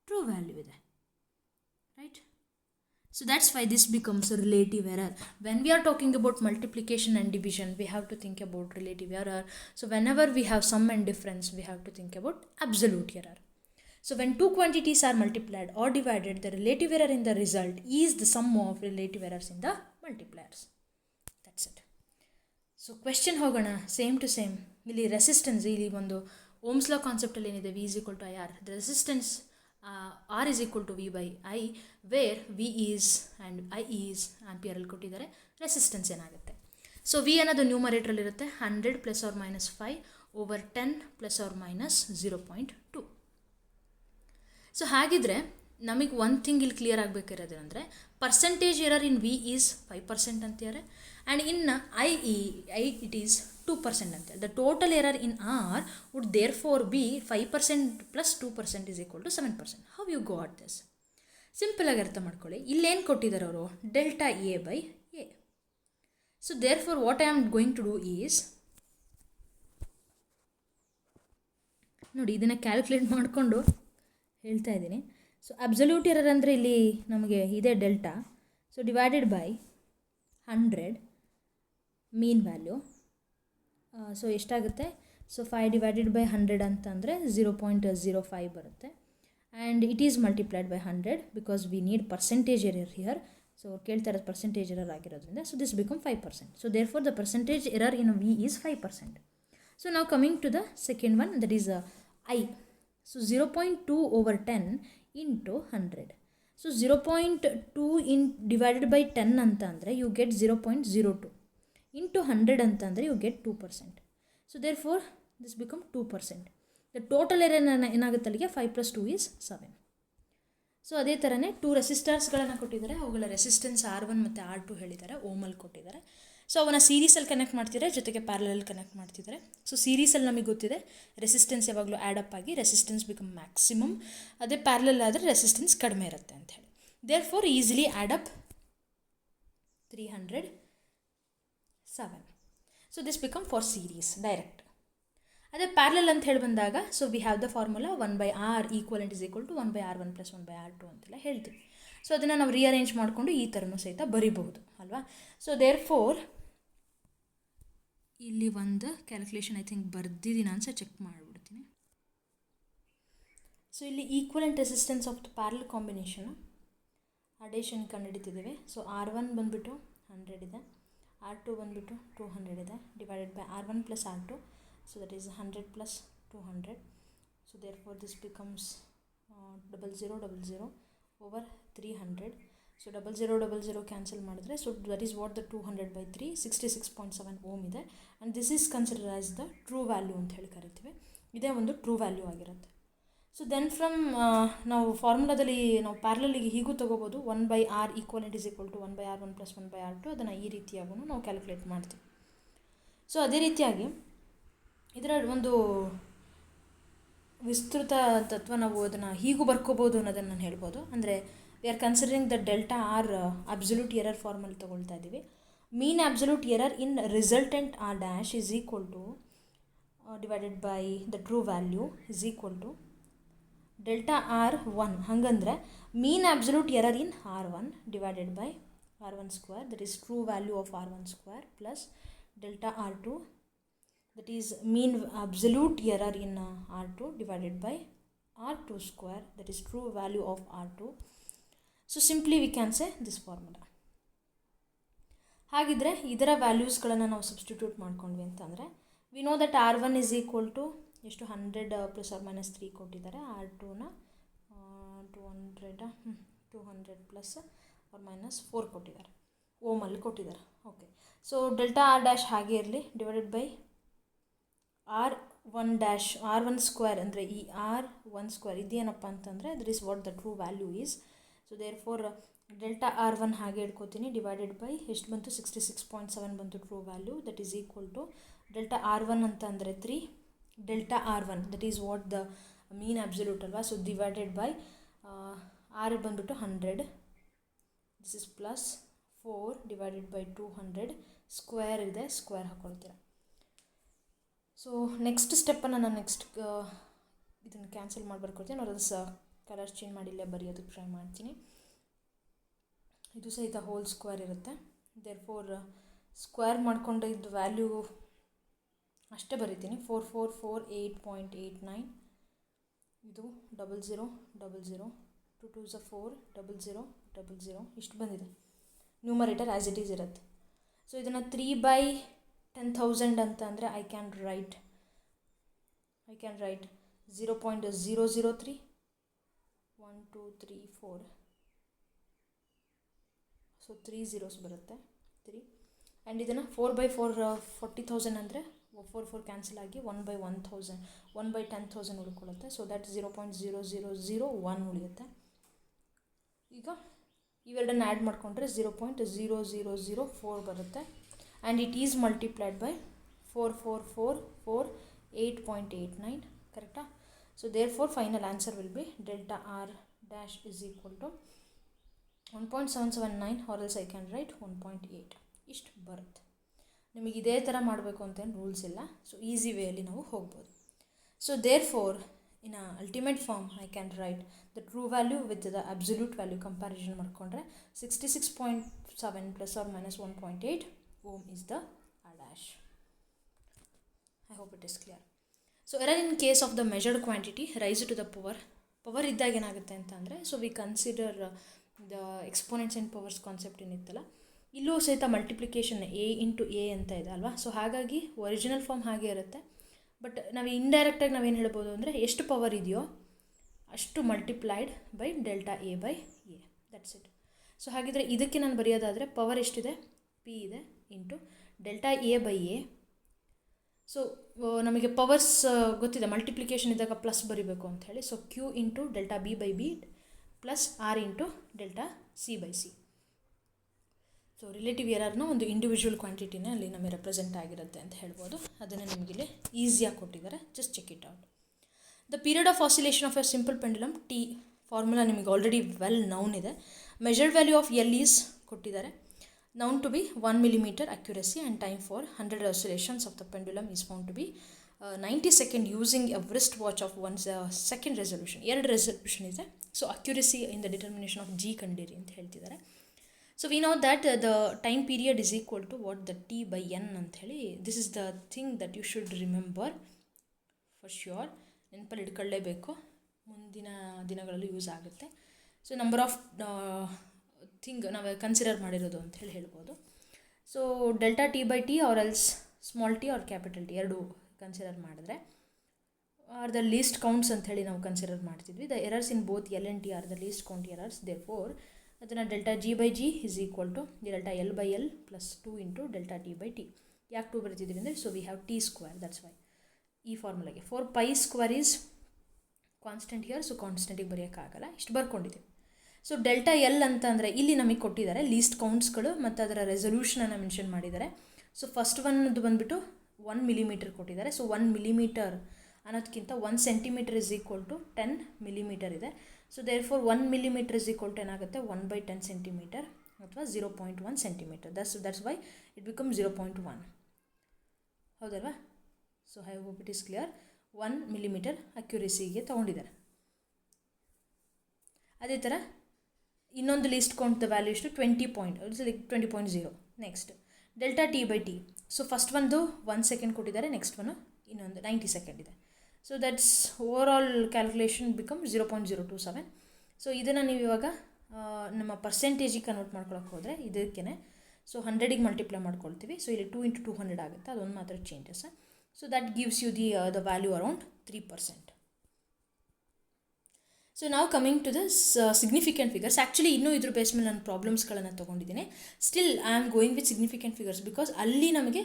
true value ಇದೆ, right? So that's why this becomes a relative error. When we are talking about multiplication and division, we have to think about relative error. So whenever we have sum and difference, we have to think about absolute error. So when two quantities are multiplied or divided, the relative error in the result is the sum of relative errors in the multipliers. That's it. So question ಹೋಗೋಣ, same to same. ಇಲ್ಲಿ resistance, ಇಲ್ಲಿ ಒಂದು Ohm's law ಕಾನ್ಸೆಪ್ಟಲ್ಲಿ ಏನಿದೆ, V is equal to IR. The resistance R is equal to V/I, where V is and I is ಆಂಪಿಯರಲ್ಲಿ ಕೊಟ್ಟಿದ್ದಾರೆ. Resistance ಏನಾಗುತ್ತೆ, so V ಅನ್ನೋದು ನ್ಯೂಮರೇಟ್ರಲ್ಲಿರುತ್ತೆ, 100 ± 5 over 10 ± 0.2. So ಹಾಗಿದ್ರೆ ನಮಗೆ ಒಂದು ಥಿಂಗ್ ಇಲ್ಲಿ ಕ್ಲಿಯರ್ ಆಗಬೇಕಿರೋದು ಅಂದರೆ, percentage error in V is 5% ಅಂತಾರೆ, and in I it is 2% ಅಂತಾರೆ. The total error in R would therefore be 5% + 2% is equal to 7%. How you got this? ಸಿಂಪಲಾಗಿ ಅರ್ಥ ಮಾಡ್ಕೊಳ್ಳಿ. ಇಲ್ಲೇನು ಕೊಟ್ಟಿದ್ದಾರೆ ಅವರು, delta A/A. So therefore what I am going to do is, ನೋಡಿ ಇದನ್ನು calculate ಮಾಡಿಕೊಂಡು ಹೇಳ್ತಾ ಇದ್ದೀನಿ. ಸೊ ಅಬ್ಸಲ್ಯೂಟ್ ಎರರ್ ಅಂದರೆ ಇಲ್ಲಿ ನಮಗೆ ಇದೆ delta, so divided by 100 mean value. So ಎಷ್ಟಾಗುತ್ತೆ, ಸೊ 5 ಡಿವೈಡೆಡ್ ಬೈ 100 ಅಂತಂದರೆ 0.05 ಬರುತ್ತೆ. And it is multiplied by 100 because we need percentage error here. So ಕೇಳ್ತಾ ಇರೋದು ಪರ್ಸೆಂಟೇಜ್ ಎರರ್ ಆಗಿರೋದ್ರಿಂದ, so this become 5%. So therefore the percentage error in V is 5%. So ನಾವು coming to the second one, that is I. So 0.2 over 10 into 100. So 0.2 divided by 10 ಅಂತ ಅಂದರೆ you get 0.02 into 100 ಅಂತಂದರೆ you get 2%. So therefore this become 2%. The total error ಏನಾಗುತ್ತೆ ಅಲ್ಲಿಗೆ 5 + 2 is 7. So ಅದೇ ಥರನೇ 2 ರೆಸಿಸ್ಟರ್ಸ್ಗಳನ್ನು ಕೊಟ್ಟಿದ್ದಾರೆ, ಅವುಗಳ ರೆಸಿಸ್ಟೆನ್ಸ್ R1 ಮತ್ತು R2 ಹೇಳಿದ್ದಾರೆ, ಓಮಲ್ಲಿ ಕೊಟ್ಟಿದ್ದಾರೆ. ಸೊ ಅವನ್ನ ಸೀರೀಸಲ್ಲಿ ಕನೆಕ್ಟ್ ಮಾಡ್ತಿದ್ದಾರೆ, ಜೊತೆಗೆ ಪ್ಯಾರಲಲ್ ಕನೆಕ್ಟ್ ಮಾಡ್ತಿದ್ದಾರೆ. ಸೊ ಸೀರೀಸಲ್ಲಿ ನಮಗೆ ಗೊತ್ತಿದೆ ರೆಸಿಸ್ಟೆನ್ಸ್ ಯಾವಾಗಲೂ ಆ್ಯಡಪ್ ಆಗಿ ರೆಸಿಸ್ಟೆನ್ಸ್ ಬಿಕಮ್ ಮ್ಯಾಕ್ಸಿಮಮ್, ಅದೇ ಪ್ಯಾರಲಲ್ ಆದರೆ ರೆಸಿಸ್ಟೆನ್ಸ್ ಕಡಿಮೆ ಇರುತ್ತೆ ಅಂತ ಹೇಳಿ. Therefore easily add up 307. So this become for series direct. ಅದೇ ಪ್ಯಾರಲಲ್ ಅಂತ ಹೇಳಿ ಬಂದಾಗ so we have the formula 1/r equivalent is equal to 1/r1 + 1/r2 ಅಂತೆಲ್ಲ ಹೇಳ್ತೀವಿ. ಸೊ ಅದನ್ನು ನಾವು ರಿಅರೇಂಜ್ ಮಾಡಿಕೊಂಡು ಈ ಥರನೂ ಸಹಿತ ಬರಿಬಹುದು ಅಲ್ವಾ. ಸೊ ದೇರ್ ಫೋರ್ ಇಲ್ಲಿ ಒಂದು ಕ್ಯಾಲ್ಕುಲೇಷನ್ ಐ ಥಿಂಕ್ ಬರ್ದಿದ್ದೀನಿ ಅನ್ಸ ಚೆಕ್ ಮಾಡಿಬಿಡ್ತೀನಿ. ಸೊ ಇಲ್ಲಿ equivalent resistance of the parallel combination addition ಕಂಡುಹಿಡಿತಿದ್ದೀವಿ. ಸೊ R1 ಬಂದುಬಿಟ್ಟು 100 ಇದೆ, R2 ಬಂದುಬಿಟ್ಟು 200 ಇದೆ, divided by R1 + R2. So that is 100 plus 200. So therefore this becomes 0000 over 300. So 0000 cancel ಮಾಡಿದ್ರೆ so that is what the 200/3 66.7 ohm ಇದೆ. and this is considered as the true value ಅಂತ ಹೇಳಿ ಕರಿತೀವಿ. ಇದೇ ಒಂದು ಟ್ರೂ ವ್ಯಾಲ್ಯೂ ಆಗಿರುತ್ತೆ. So then from ನಾವು ಫಾರ್ಮುಲಾದಲ್ಲಿ ನಾವು ಪ್ಯಾರಲಲ್ಲಿಗೆ ಹೀಗೂ ತೊಗೋಬೋದು. 1/r equivalent is equal to 1/r1 + 1/r2. ಅದನ್ನು ಈ ರೀತಿಯಾಗೂ ನಾವು ಕ್ಯಾಲ್ಕುಲೇಟ್ ಮಾಡ್ತೀವಿ. ಸೊ ಅದೇ ರೀತಿಯಾಗಿ ಇದರ ಒಂದು ವಿಸ್ತೃತ ತತ್ವ ನಾವು ಅದನ್ನು ಹೀಗೂ ಬರ್ಕೋಬೋದು ಅನ್ನೋದನ್ನು ನಾನು ಹೇಳ್ಬೋದು. ಅಂದರೆ we are considering the delta R absolute error ಫಾರ್ಮಲ್ಲಿ ತೊಗೊಳ್ತಾ ಇದ್ದೀವಿ. Mean absolute error in resultant R dash is equal to divided by the true value is equal to delta R1. ಹಾಗಂದರೆ mean absolute error in R1 divided by R1 square, that is true value of R1 square, plus delta R2, that is mean absolute error in R2 divided by R2 square, that is true value of R2. So simply we can say this formula. ಹಾಗಿದ್ರೆ ಇದರ ವ್ಯಾಲ್ಯೂಸ್ಗಳನ್ನು ನಾವು substitute ಮಾಡ್ಕೊಂಡ್ವಿ ಅಂತಂದರೆ we know that R1 is equal to ಎಷ್ಟು 100 ± 3 ಕೊಟ್ಟಿದ್ದಾರೆ. R2ನ 200 ± 4 ಕೊಟ್ಟಿದ್ದಾರೆ, ಓಮಲ್ಲಿ ಕೊಟ್ಟಿದ್ದಾರೆ. Okay, so delta R dash ಹಾಗೆ ಇರಲಿ, ಡಿವೈಡೆಡ್ ಬೈ R1 ಸ್ಕ್ವೇರ್ ಅಂದರೆ ಈ R1 ಸ್ಕ್ವೇರ್ ಇದೇನಪ್ಪ ಅಂತಂದರೆ that is what the true value is. So therefore delta R1 ಹಾಗೆ ಇಟ್ಕೋತೀನಿ, ಡಿವೈಡೆಡ್ ಬೈ ಎಷ್ಟು ಬಂತು 66.7 ಬಂತು true value, that is equal to delta R1 ಅಂತ ಅಂದರೆ 3, delta R1 that is what the mean absolute ಅಲ್ವಾ. ಸೊ ಡಿವೈಡೆಡ್ ಬೈ R ಬಂದುಬಿಟ್ಟು 100, this is plus 4 divided by 200, square ಇದೆ, ಸ್ಕ್ವೇರ್ ಹಾಕ್ಕೊಳ್ತೀರ. ಸೊ ನೆಕ್ಸ್ಟ್ ಸ್ಟೆಪ್ಪನ್ನು ನಾನು ಇದನ್ನು ಕ್ಯಾನ್ಸಲ್ ಮಾಡಿ ಬರ್ಕೊಳ್ತೀನಿ. ನಾನು ಅದು ಕಲರ್ ಚೇಂಜ್ ಮಾಡಿ ಇಲ್ಲೇ ಬರೆಯೋದಕ್ಕೆ ಟ್ರೈ ಮಾಡ್ತೀನಿ. ಇದು ಸಹಿತ ಹೋಲ್ ಸ್ಕ್ವೇರ್ ಇರುತ್ತೆ. ದೇರ್ ಫೋರ್ ಸ್ಕ್ವೇರ್ ಮಾಡಿಕೊಂಡು ಇದು ವ್ಯಾಲ್ಯೂ ಅಷ್ಟೇ ಬರೀತೀನಿ. 4448.89, ಇದು 0000, 2 2s 4, 0000 ಇಷ್ಟು ಬಂದಿದೆ. ನ್ಯೂಮರೇಟರ್ ಆ್ಯಸ್ ಇಟ್ ಈಸ್ ಇರುತ್ತೆ. ಸೊ ಇದನ್ನು 3/10,000 ಅಂತ ಅಂದರೆ I can right 0.003 1 2 3 4, so 3 zeros ಬರುತ್ತೆ 3. ಆ್ಯಂಡ್ ಇದನ್ನು 4/4 40,000 ಅಂದರೆ 4 ಕ್ಯಾನ್ಸಲ್ ಆಗಿ 1/1000 1/10,000 ಉಳ್ಕೊಳ್ಳುತ್ತೆ. ಸೊ ದ್ಯಾಟ್ 0.0001 ಉಳಿಯುತ್ತೆ. ಈಗ ಇವೆರಡನ್ನು ಆ್ಯಡ್ ಮಾಡಿಕೊಂಡ್ರೆ 0.0004 ಬರುತ್ತೆ. And it is multiplied by 4448.89, ಕರೆಕ್ಟಾ? So therefore final answer will be delta R dash is equal to 1.779 or else I can write 1.8 ಇಷ್ಟು ಬರುತ್ತೆ. ನಿಮಗೆ ಇದೇ ಥರ ಮಾಡಬೇಕು ಅಂತೇನು ರೂಲ್ಸ್ ಇಲ್ಲ. ಸೊ ಈಸಿ ವೇಯಲ್ಲಿ ನಾವು ಹೋಗ್ಬೋದು. So therefore in ultimate form I can write the true value with the absolute value comparison ಮಾಡಿಕೊಂಡ್ರೆ 66.7 ± 1.8 ohm is the R dash. I hope it is clear. So error in case of the measured quantity rise to the power ಇದ್ದಾಗ ಏನಾಗುತ್ತೆ ಅಂತಂದರೆ so we consider the exponents and powers concept ಏನಿತ್ತಲ್ಲ, ಇಲ್ಲೂ ಸಹಿತ multiplication A × A ಅಂತ ಇದೆ ಅಲ್ವಾ. So ಹಾಗಾಗಿ ಒರಿಜಿನಲ್ ಫಾರ್ಮ್ ಹಾಗೆ ಇರುತ್ತೆ. ಬಟ್ ನಾವು ಇಂಡೈರೆಕ್ಟಾಗಿ ನಾವೇನು ಹೇಳ್ಬೋದು ಅಂದರೆ ಎಷ್ಟು ಪವರ್ ಇದೆಯೋ ಅಷ್ಟು multiplied by delta A/A, that's it. So ಹಾಗಿದ್ರೆ ಇದಕ್ಕೆ ನಾನು ಬರೆಯೋದಾದರೆ ಪವರ್ ಎಷ್ಟಿದೆ P ಇದೆ ಇಂಟು ಡೆಲ್ಟಾ A/A. ಸೊ ನಮಗೆ ಪವರ್ಸ್ ಗೊತ್ತಿದೆ, ಮಲ್ಟಿಪ್ಲಿಕೇಶನ್ ಇದ್ದಾಗ ಪ್ಲಸ್ ಬರೀಬೇಕು ಅಂತ ಹೇಳಿ. So Q into delta B/B plus R into delta C/C. So relative ಎರರ್ನ ಒಂದು ಇಂಡಿವಿಜುವಲ್ ಕ್ವಾಂಟಿಟಿನೇ ಅಲ್ಲಿ ನಮಗೆ ರೆಪ್ರೆಸೆಂಟ್ ಆಗಿರುತ್ತೆ ಅಂತ ಹೇಳ್ಬೋದು. ಅದನ್ನು ನಿಮಗಿಲ್ಲಿ ಈಸಿಯಾಗಿ ಕೊಟ್ಟಿದ್ದಾರೆ, just check it out. The period of oscillation of a simple pendulum T formula ನಿಮಗೆ ಆಲ್ರೆಡಿ ವೆಲ್ ನೌನ್ ಇದೆ. Measured value of L is ಕೊಟ್ಟಿದ್ದಾರೆ. known to be 1 millimeter accuracy, and time for 100 oscillations of the pendulum is found to be 90 seconds using a wristwatch of 1 second resolution. 2 resolution ಇದೆ. So accuracy in the determination of G ಕಂಡಿರಿ ಅಂತ ಹೇಳ್ತಿದ್ದಾರೆ. So we know that the time period is equal to what the T by N ಅಂತ ಹೇಳಿ. This is the thing that you should remember for sure. ನೆನಪಲ್ಲಿ ಇಟ್ಕೊಳ್ಳೇಬೇಕು, ಮುಂದಿನ ದಿನಗಳಲ್ಲಿ use ಆಗುತ್ತೆ. ಸೊ ನಂಬರ್ ಆಫ್ ಥಿಂಗ್ ನಾವು ಕನ್ಸಿಡರ್ ಮಾಡಿರೋದು ಅಂತ ಹೇಳಿ ಹೇಳ್ಬೋದು. So delta T by T or else small T or capital T ಎರಡು ಕನ್ಸಿಡರ್ ಮಾಡಿದ್ರೆ ಆರ್ ದ ಲೀಸ್ಟ್ ಕೌಂಟ್ಸ್ ಅಂತ ಹೇಳಿ ನಾವು ಕನ್ಸಿಡರ್ ಮಾಡ್ತಿದ್ವಿ. The errors in both L and T or the least count errors. Therefore ಅದನ್ನು delta G by G is equal to delta L by L plus 2 into delta T by T. ಯಾಕೆ 2 ಬರೀತಿದ್ದೀವಿ ಅಂದರೆ so we have T square, that's why ಈ ಫಾರ್ಮುಲಾಗೆ 4 pi square is constant here, so ಕಾನ್ಸ್ಟೆಂಟಿಗೆ ಬರೆಯೋಕ್ಕಾಗಲ್ಲ, ಇಷ್ಟು ಬರ್ಕೊಂಡಿದ್ದೀವಿ. ಸೊ ಡೆಲ್ಟಾ ಎಲ್ ಅಂತ ಅಂದರೆ ಇಲ್ಲಿ ನಮಗೆ ಕೊಟ್ಟಿದ್ದಾರೆ ಲೀಸ್ಟ್ ಕೌಂಟ್ಸ್ಗಳು ಮತ್ತು ಅದರ ರೆಸೊಲ್ಯೂಷನನ್ನು ಮೆನ್ಷನ್ ಮಾಡಿದ್ದಾರೆ. ಸೊ ಫಸ್ಟ್ ಒನ್ದು ಬಂದುಬಿಟ್ಟು 1 ಮಿಲಿಮೀಟರ್ ಕೊಟ್ಟಿದ್ದಾರೆ. ಸೊ 1 ಮಿಲಿಮೀಟರ್ ಅನ್ನೋದಕ್ಕಿಂತ 1 centimetre is equal to 10 millimetre ಇದೆ. So therefore 1 millimetre is equal to ಏನಾಗುತ್ತೆ 1/10 ಸೆಂಟಿಮೀಟರ್ ಅಥವಾ 0.1 centimetre. That's why it become 0.1. ಹೌದಲ್ವಾ? So I hope it is clear. 1 millimetre ಅಕ್ಯುರೇಸಿಗೆ ತೊಗೊಂಡಿದ್ದಾರೆ. ಅದೇ ಥರ ಇನ್ನೊಂದು ಲೀಸ್ಟ್ ಕೌಂಟ್ ದ ವ್ಯಾಲ್ಯೂ ಇಷ್ಟು 20.0. Next delta T by T. So first ಒಂದು 1 ಸೆಕೆಂಡ್ ಕೊಟ್ಟಿದ್ದಾರೆ, ನೆಕ್ಸ್ಟ್ ಒನ್ ಇನ್ನೊಂದು 90 ಸೆಕೆಂಡ್ ಇದೆ. So that's overall calculation become 0.027. So ಇದನ್ನು ನೀವು ಇವಾಗ ನಮ್ಮ ಪರ್ಸೆಂಟೇಜಿಗೆ ಕನ್ವರ್ಟ್ ಮಾಡ್ಕೊಳಕ್ಕೆ ಹೋದರೆ ಇದಕ್ಕೇ ಸೊ 100ಗೆ ಮಲ್ಟಿಪ್ಲೈ ಮಾಡ್ಕೊಳ್ತೀವಿ. ಸೊ ಇಲ್ಲಿ 2 ಇಂಟು 200 ಆಗುತ್ತೆ, ಅದೊಂದು ಮಾತ್ರ changes. So that gives you the value around 3%. So ನಾವು coming to the significant figures. Actually ಇನ್ನೂ ಇದ್ರ ಬೇಸ್ ಮೇಲೆ ನಾನು ಪ್ರಾಬ್ಲಮ್ಸ್ಗಳನ್ನು ತೊಗೊಂಡಿದ್ದೀನಿ. Still I am going with significant figures because ಅಲ್ಲಿ ನಮಗೆ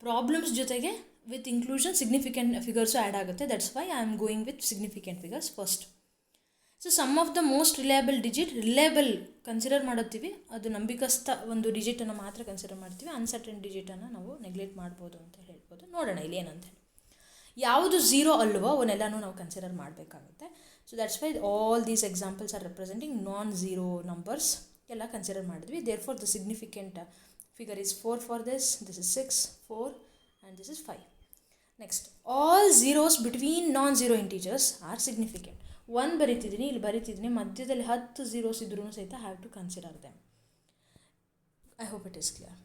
ಪ್ರಾಬ್ಲಮ್ಸ್ ಜೊತೆಗೆ with inclusion significant figures add ಆಗುತ್ತೆ. That's why I am going with significant figures first. So some of the most reliable digit, reliable consider ಮಾಡುತ್ತೀವಿ, ಅದು ನಂಬಿಕಸ್ಥ ಒಂದು ಡಿಜಿಟನ್ನು ಮಾತ್ರ consider ಮಾಡ್ತೀವಿ. ಅನ್ಸರ್ಟನ್ ಡಿಜಿಟನ್ನು ನಾವು ನೆಗ್ಲೆಕ್ಟ್ ಮಾಡ್ಬೋದು ಅಂತ ಹೇಳ್ಬೋದು. ನೋಡೋಣ ಇಲ್ಲಿ ಏನಂತ ಹೇಳಿ. ಯಾವುದು ಝೀರೋ ಅಲ್ವೋ ಅವನ್ನೆಲ್ಲನೂ ನಾವು ಕನ್ಸಿಡರ್ ಮಾಡಬೇಕಾಗುತ್ತೆ. So that's why all these examples are representing non zero numbers ಎಲ್ಲ ಕನ್ಸಿಡರ್ ಮಾಡಿದ್ವಿ. Therefore the significant figure is 4 for this is 6, 4 and this is 5. Next all zeros between non zero integers are significant. 1 ಬರೀತಿದ್ದೀನಿ, ಇಲ್ಲಿ ಬರೀತಿದ್ದೀನಿ, ಮಧ್ಯದಲ್ಲಿ 10 ಝೀರೋಸ್ ಇದ್ರೂ ಸಹಿತ have to consider them. I hope it is clear.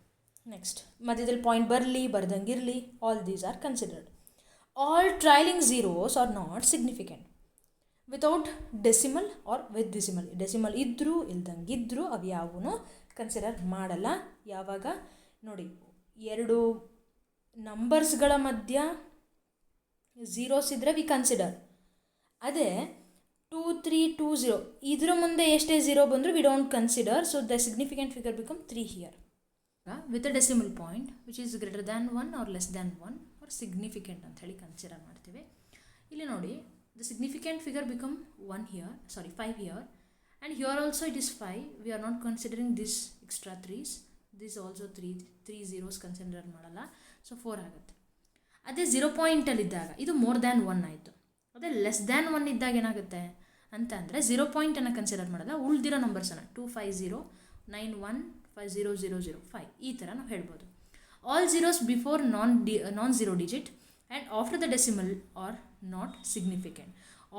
Next ಮಧ್ಯದಲ್ಲಿ point ಬರಲಿ ಬರ್ದಂಗಿರಲಿ, all these are considered. All trailing zeros are not significant without decimal or with decimal. Decimal ಇದ್ದರೂ ಇಲ್ದಂಗಿದ್ದರೂ ಅವು ಯಾವೂ ಕನ್ಸಿಡರ್ ಮಾಡಲ್ಲ. ಯಾವಾಗ ನೋಡಿ, 2 ನಂಬರ್ಸ್ಗಳ ಮಧ್ಯ ಝೀರೋಸ್ ಇದ್ದರೆ ವಿ ಕನ್ಸಿಡರ್. ಅದೇ 2, 3, 2, 0 ಇದ್ರ ಮುಂದೆ ಎಷ್ಟೇ ಝೀರೋ ಬಂದರೂ we don't consider. So the significant figure become 3 here. With a decimal point which is greater than 1 or less than 1 are significant ಅಂತ ಹೇಳಿ ಕನ್ಸಿಡರ್ ಮಾಡ್ತೀವಿ. ಇಲ್ಲಿ ನೋಡಿ, the significant figure become 5 here, and here also it is 5. We are not considering this extra 3s. This also 3 zeros consider ಮಾಡಲ್ಲ. So 4 ಆಗುತ್ತೆ. ಅದೇ 0 ಪಾಯಿಂಟಲ್ಲಿದ್ದಾಗ ಇದು more than 1 ಆಯಿತು. ಅದೇ ಲೆಸ್ ದ್ಯಾನ್ 1 ಇದ್ದಾಗ ಏನಾಗುತ್ತೆ ಅಂತ ಅಂದರೆ 0 ಪಾಯಿಂಟನ್ನು ಕನ್ಸಿಡರ್ ಮಾಡಲ್ಲ, ಉಳಿದಿರೋ ನಂಬರ್ಸನ್ನು 250 91 50005 ಈ ಥರ ನಾವು ಹೇಳ್ಬೋದು. All zeros before non zero digit and after the decimal are not significant.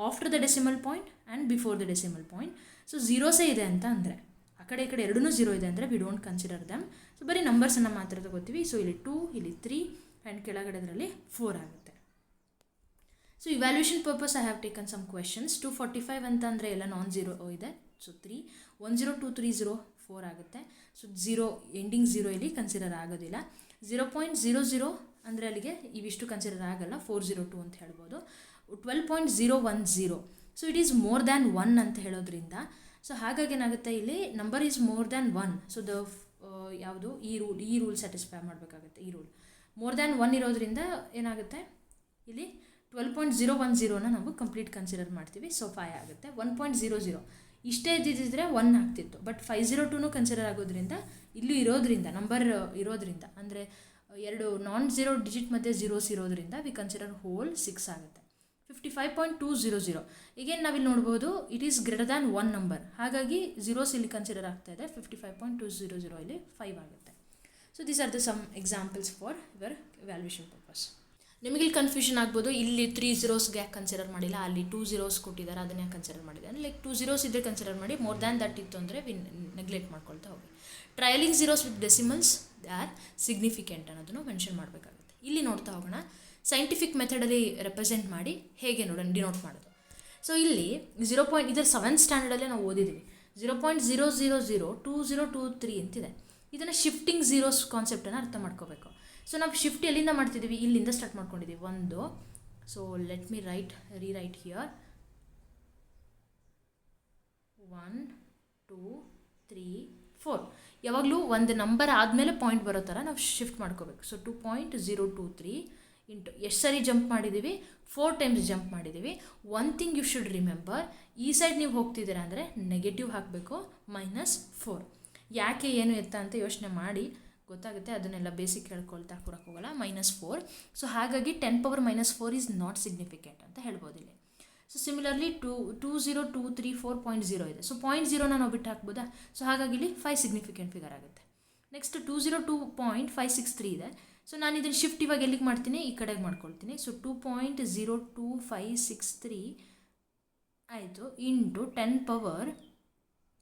After the decimal point and before the decimal point. So ಝೀರೋಸೇ ಇದೆ ಅಂತ ಅಂದರೆ, ಆ ಕಡೆ ಈ ಕಡೆ ಎರಡೂ ಝೀರೋ ಇದೆ ಅಂದರೆ V don't consider dum. So ಬರೀ ನಂಬರ್ಸನ್ನು ಮಾತ್ರ ತಗೋತೀವಿ. ಸೊ ಇಲ್ಲಿ 2, ಇಲ್ಲಿ 3 ಆ್ಯಂಡ್ ಕೆಳಗಡೆದರಲ್ಲಿ 4 ಆಗುತ್ತೆ. So evaluation purpose I have taken some questions. 245 ಅಂತ ಅಂದರೆ ಎಲ್ಲ ನಾನ್ ಝೀರೋ ಇದೆ. ಸೊ 3, 10230 4 ಆಗುತ್ತೆ. ಸೊ ಝೀರೋ ಎಂಡಿಂಗ್ ಝೀರೋ ಇಲ್ಲಿ ಕನ್ಸಿಡರ್ ಆಗೋದಿಲ್ಲ. 0.00 ಅಂದರೆ ಅಲ್ಲಿಗೆ ಇವಿಷ್ಟು ಕನ್ಸಿಡರ್ ಆಗಲ್ಲ, 402 ಅಂತ ಹೇಳ್ಬೋದು. 12.010 so it is more than 1 ಅಂತ ಹೇಳೋದ್ರಿಂದ, ಸೊ ಹಾಗಾಗಿ ಏನಾಗುತ್ತೆ ಇಲ್ಲಿ number is more than 1. So the ಯಾವುದು ಈ ರೂಲ್ ಸ್ಯಾಟಿಸ್ಫೈ ಮಾಡಬೇಕಾಗುತ್ತೆ. ಈ ರೂಲ್ ಮೋರ್ ದ್ಯಾನ್ 1 ಇರೋದ್ರಿಂದ ಏನಾಗುತ್ತೆ ಇಲ್ಲಿ 12.010ನ ನಾವು ಕಂಪ್ಲೀಟ್ ಕನ್ಸಿಡರ್ ಮಾಡ್ತೀವಿ. ಸೊ 5 ಆಗುತ್ತೆ. 1.00 ಇಷ್ಟೇ ಇದ್ದಿದ್ದರೆ 1 ಆಗ್ತಿತ್ತು, ಬಟ್ 502 ಕನ್ಸಿಡರ್ ಆಗೋದ್ರಿಂದ ಇಲ್ಲೂ ಇರೋದ್ರಿಂದ ನಂಬರ್ ಇರೋದ್ರಿಂದ ಅಂದರೆ 2 ನಾನ್ ಝೀರೋ ಡಿಜಿಟ್ ಮಧ್ಯೆ ಝೀರೋಸ್ ಇರೋದ್ರಿಂದ ವಿ ಕನ್ಸಿಡರ್ ಹೋಲ್ 6 ಆಗುತ್ತೆ. 55.200. ಈಗೇನು ನಾವಿಲ್ಲಿ ನೋಡ್ಬೋದು, it is greater than 1 number, ಹಾಗಾಗಿ ಝೀರೋಸ್ ಇಲ್ಲಿ ಕನ್ಸಿಡರ್ ಆಗ್ತಾ ಇದೆ. 55.200 ಇಲ್ಲಿ 5 ಆಗುತ್ತೆ. So these are the some examples for your valuation purpose. ನಿಮಗೆ ಇಲ್ಲಿ ಕನ್ಫ್ಯೂಷನ್ ಆಗ್ಬೋದು, ಇಲ್ಲಿ 3 zeros ಯಾಕೆ ಕನ್ಸಿಡರ್ ಮಾಡಿಲ್ಲ, ಅಲ್ಲಿ 2 zeros ಕೊಟ್ಟಿದ್ದಾರೆ ಅದನ್ನ ಯಾಕೆ ಕನ್ಸಿಡರ್ ಮಾಡಿದ್ದಾರೆ. ಲೈಕ್ 2 zeros ಇದ್ದರೆ ಕನ್ಸಿಡರ್ ಮಾಡಿ, ಮೋರ್ ದ್ಯಾನ್ ದಟ್ ಇತ್ತು ಅಂದರೆ ನೆಗ್ಲೆಕ್ಟ್ ಮಾಡ್ಕೊಳ್ತಾ ಹೋಗಿ. ಟ್ರಯಲಿಂಗ್ zeros with decimals they are significant ಅನ್ನೋದನ್ನು ಮೆನ್ಷನ್ ಮಾಡಬೇಕಾಗುತ್ತೆ. ಇಲ್ಲಿ ನೋಡ್ತಾ ಹೋಗೋಣ, ಸೈಂಟಿಫಿಕ್ ಮೆಥಡಲ್ಲಿ ರೆಪ್ರೆಸೆಂಟ್ ಮಾಡಿ ಹೇಗೆ ಡಿನೋಟ್ ಮಾಡೋದು. ಸೊ ಇಲ್ಲಿ 0. ಇದರ 7th ಸ್ಟ್ಯಾಂಡರ್ಡಲ್ಲೇ ನಾವು ಓದಿದ್ದೀವಿ. 0.0002023 ಅಂತಿದೆ. ಇದನ್ನು ಶಿಫ್ಟಿಂಗ್ ಝೀರೋಸ್ ಕಾನ್ಸೆಪ್ಟನ್ನು ಅರ್ಥ ಮಾಡ್ಕೋಬೇಕು. ಸೊ ನಾವು ಶಿಫ್ಟ್ ಎಲ್ಲಿಂದ ಮಾಡ್ತಿದ್ದೀವಿ, ಇಲ್ಲಿಂದ ಸ್ಟಾರ್ಟ್ ಮಾಡ್ಕೊಂಡಿದ್ದೀವಿ 1. So let me rewrite here 1 2 3 4. ಯಾವಾಗಲೂ ಒಂದು ನಂಬರ್ ಆದಮೇಲೆ ಪಾಯಿಂಟ್ ಬರೋ ಥರ ನಾವು ಶಿಫ್ಟ್ ಮಾಡ್ಕೋಬೇಕು. ಸೊ 2.023 ಇಂಟು ಎಷ್ಟು ಸರಿ ಜಂಪ್ ಮಾಡಿದ್ದೀವಿ, 4 ಟೈಮ್ಸ್ ಜಂಪ್ ಮಾಡಿದ್ದೀವಿ. One thing you should remember, ಈ ಸೈಡ್ ನೀವು ಹೋಗ್ತಿದ್ದೀರಾ ಅಂದರೆ ನೆಗೆಟಿವ್ ಹಾಕಬೇಕು, -4. ಯಾಕೆ ಏನು ಎತ್ತ ಅಂತ ಯೋಚನೆ ಮಾಡಿ ಗೊತ್ತಾಗುತ್ತೆ, ಅದನ್ನೆಲ್ಲ ಬೇಸಿಕ್ ಹೇಳ್ಕೊಳ್ತಾ ಕೂರಕ್ಕೆ ಹೋಗಲ್ಲ. -4. ಸೊ ಹಾಗಾಗಿ 10⁻⁻4 ಈಸ್ ನಾಟ್ ಸಿಗ್ನಿಫಿಕೆಂಟ್ ಅಂತ ಹೇಳ್ಬೋದು ಇಲ್ಲಿ. ಸೊ ಸಿಮಿಲರ್ಲಿ 20234.0 ಇದೆ. ಸೊ 0.0ನ ನಾವು ಬಿಟ್ಟು ಹಾಕ್ಬೋದಾ. ಸೊ ಹಾಗಾಗಿ ಇಲ್ಲಿ 5 ಸಿಗ್ನಿಫಿಕೆಂಟ್ ಫಿಗರ್ ಆಗುತ್ತೆ. ನೆಕ್ಸ್ಟ್ 202.563 ಇದೆ. ಸೊ ನಾನು ಇದನ್ನು ಶಿಫ್ಟ್ ಇವಾಗ ಎಲ್ಲಿಗೆ ಮಾಡ್ತೀನಿ, ಈ ಕಡೆಗೆ ಮಾಡ್ಕೊಳ್ತೀನಿ. ಸೊ 2.02563 ಆಯಿತು ಇಂಟು 10 ಪವರ್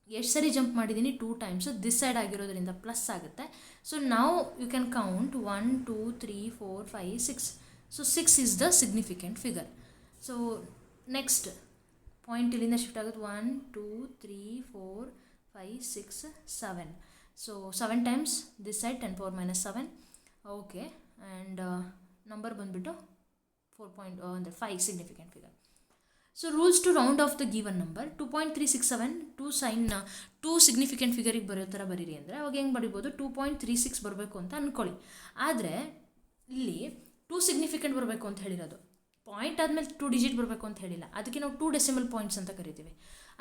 ಎಷ್ಟು ಸರಿ ಜಂಪ್ ಮಾಡಿದ್ದೀನಿ, 2 ಟೈಮ್ಸ್. ದಿಸ್ ಸೈಡ್ ಆಗಿರೋದ್ರಿಂದ ಪ್ಲಸ್ ಆಗುತ್ತೆ. ಸೊ ನಾವು you can count 1 2 3 4 5 6. So 6 is the significant figure. So next point ಇಲ್ಲಿಂದ ಶಿಫ್ಟ್ ಆಗುತ್ತೆ 1 2 3 4 5 6 7. So 7 times this side 10⁻⁻7. Okay, and number ಬಂದುಬಿಟ್ಟು 4 ಅಂದರೆ 5 significant figure. So rules to round off the given number 2.367 2 significant ಫಿಗರಿಗೆ ಬರೋ ಥರ ಬರೀರಿ ಅಂದರೆ ಅವಾಗ ಹೆಂಗೆ ಬರಿಬೋದು, 2.36 ಬರಬೇಕು ಅಂತ ಅಂದ್ಕೊಳ್ಳಿ. ಆದರೆ ಇಲ್ಲಿ 2 ಸಿಗ್ನಿಫಿಕೆಂಟ್ ಬರಬೇಕು ಅಂತ ಹೇಳಿರೋದು, ಪಾಯಿಂಟ್ ಆದಮೇಲೆ 2 ಡಿಜಿಟ್ ಬರಬೇಕು ಅಂತ ಹೇಳಿಲ್ಲ. ಅದಕ್ಕೆ ನಾವು 2 ಡೆಸಿಮಲ್ ಪಾಯಿಂಟ್ಸ್ ಅಂತ ಕರಿತೀವಿ.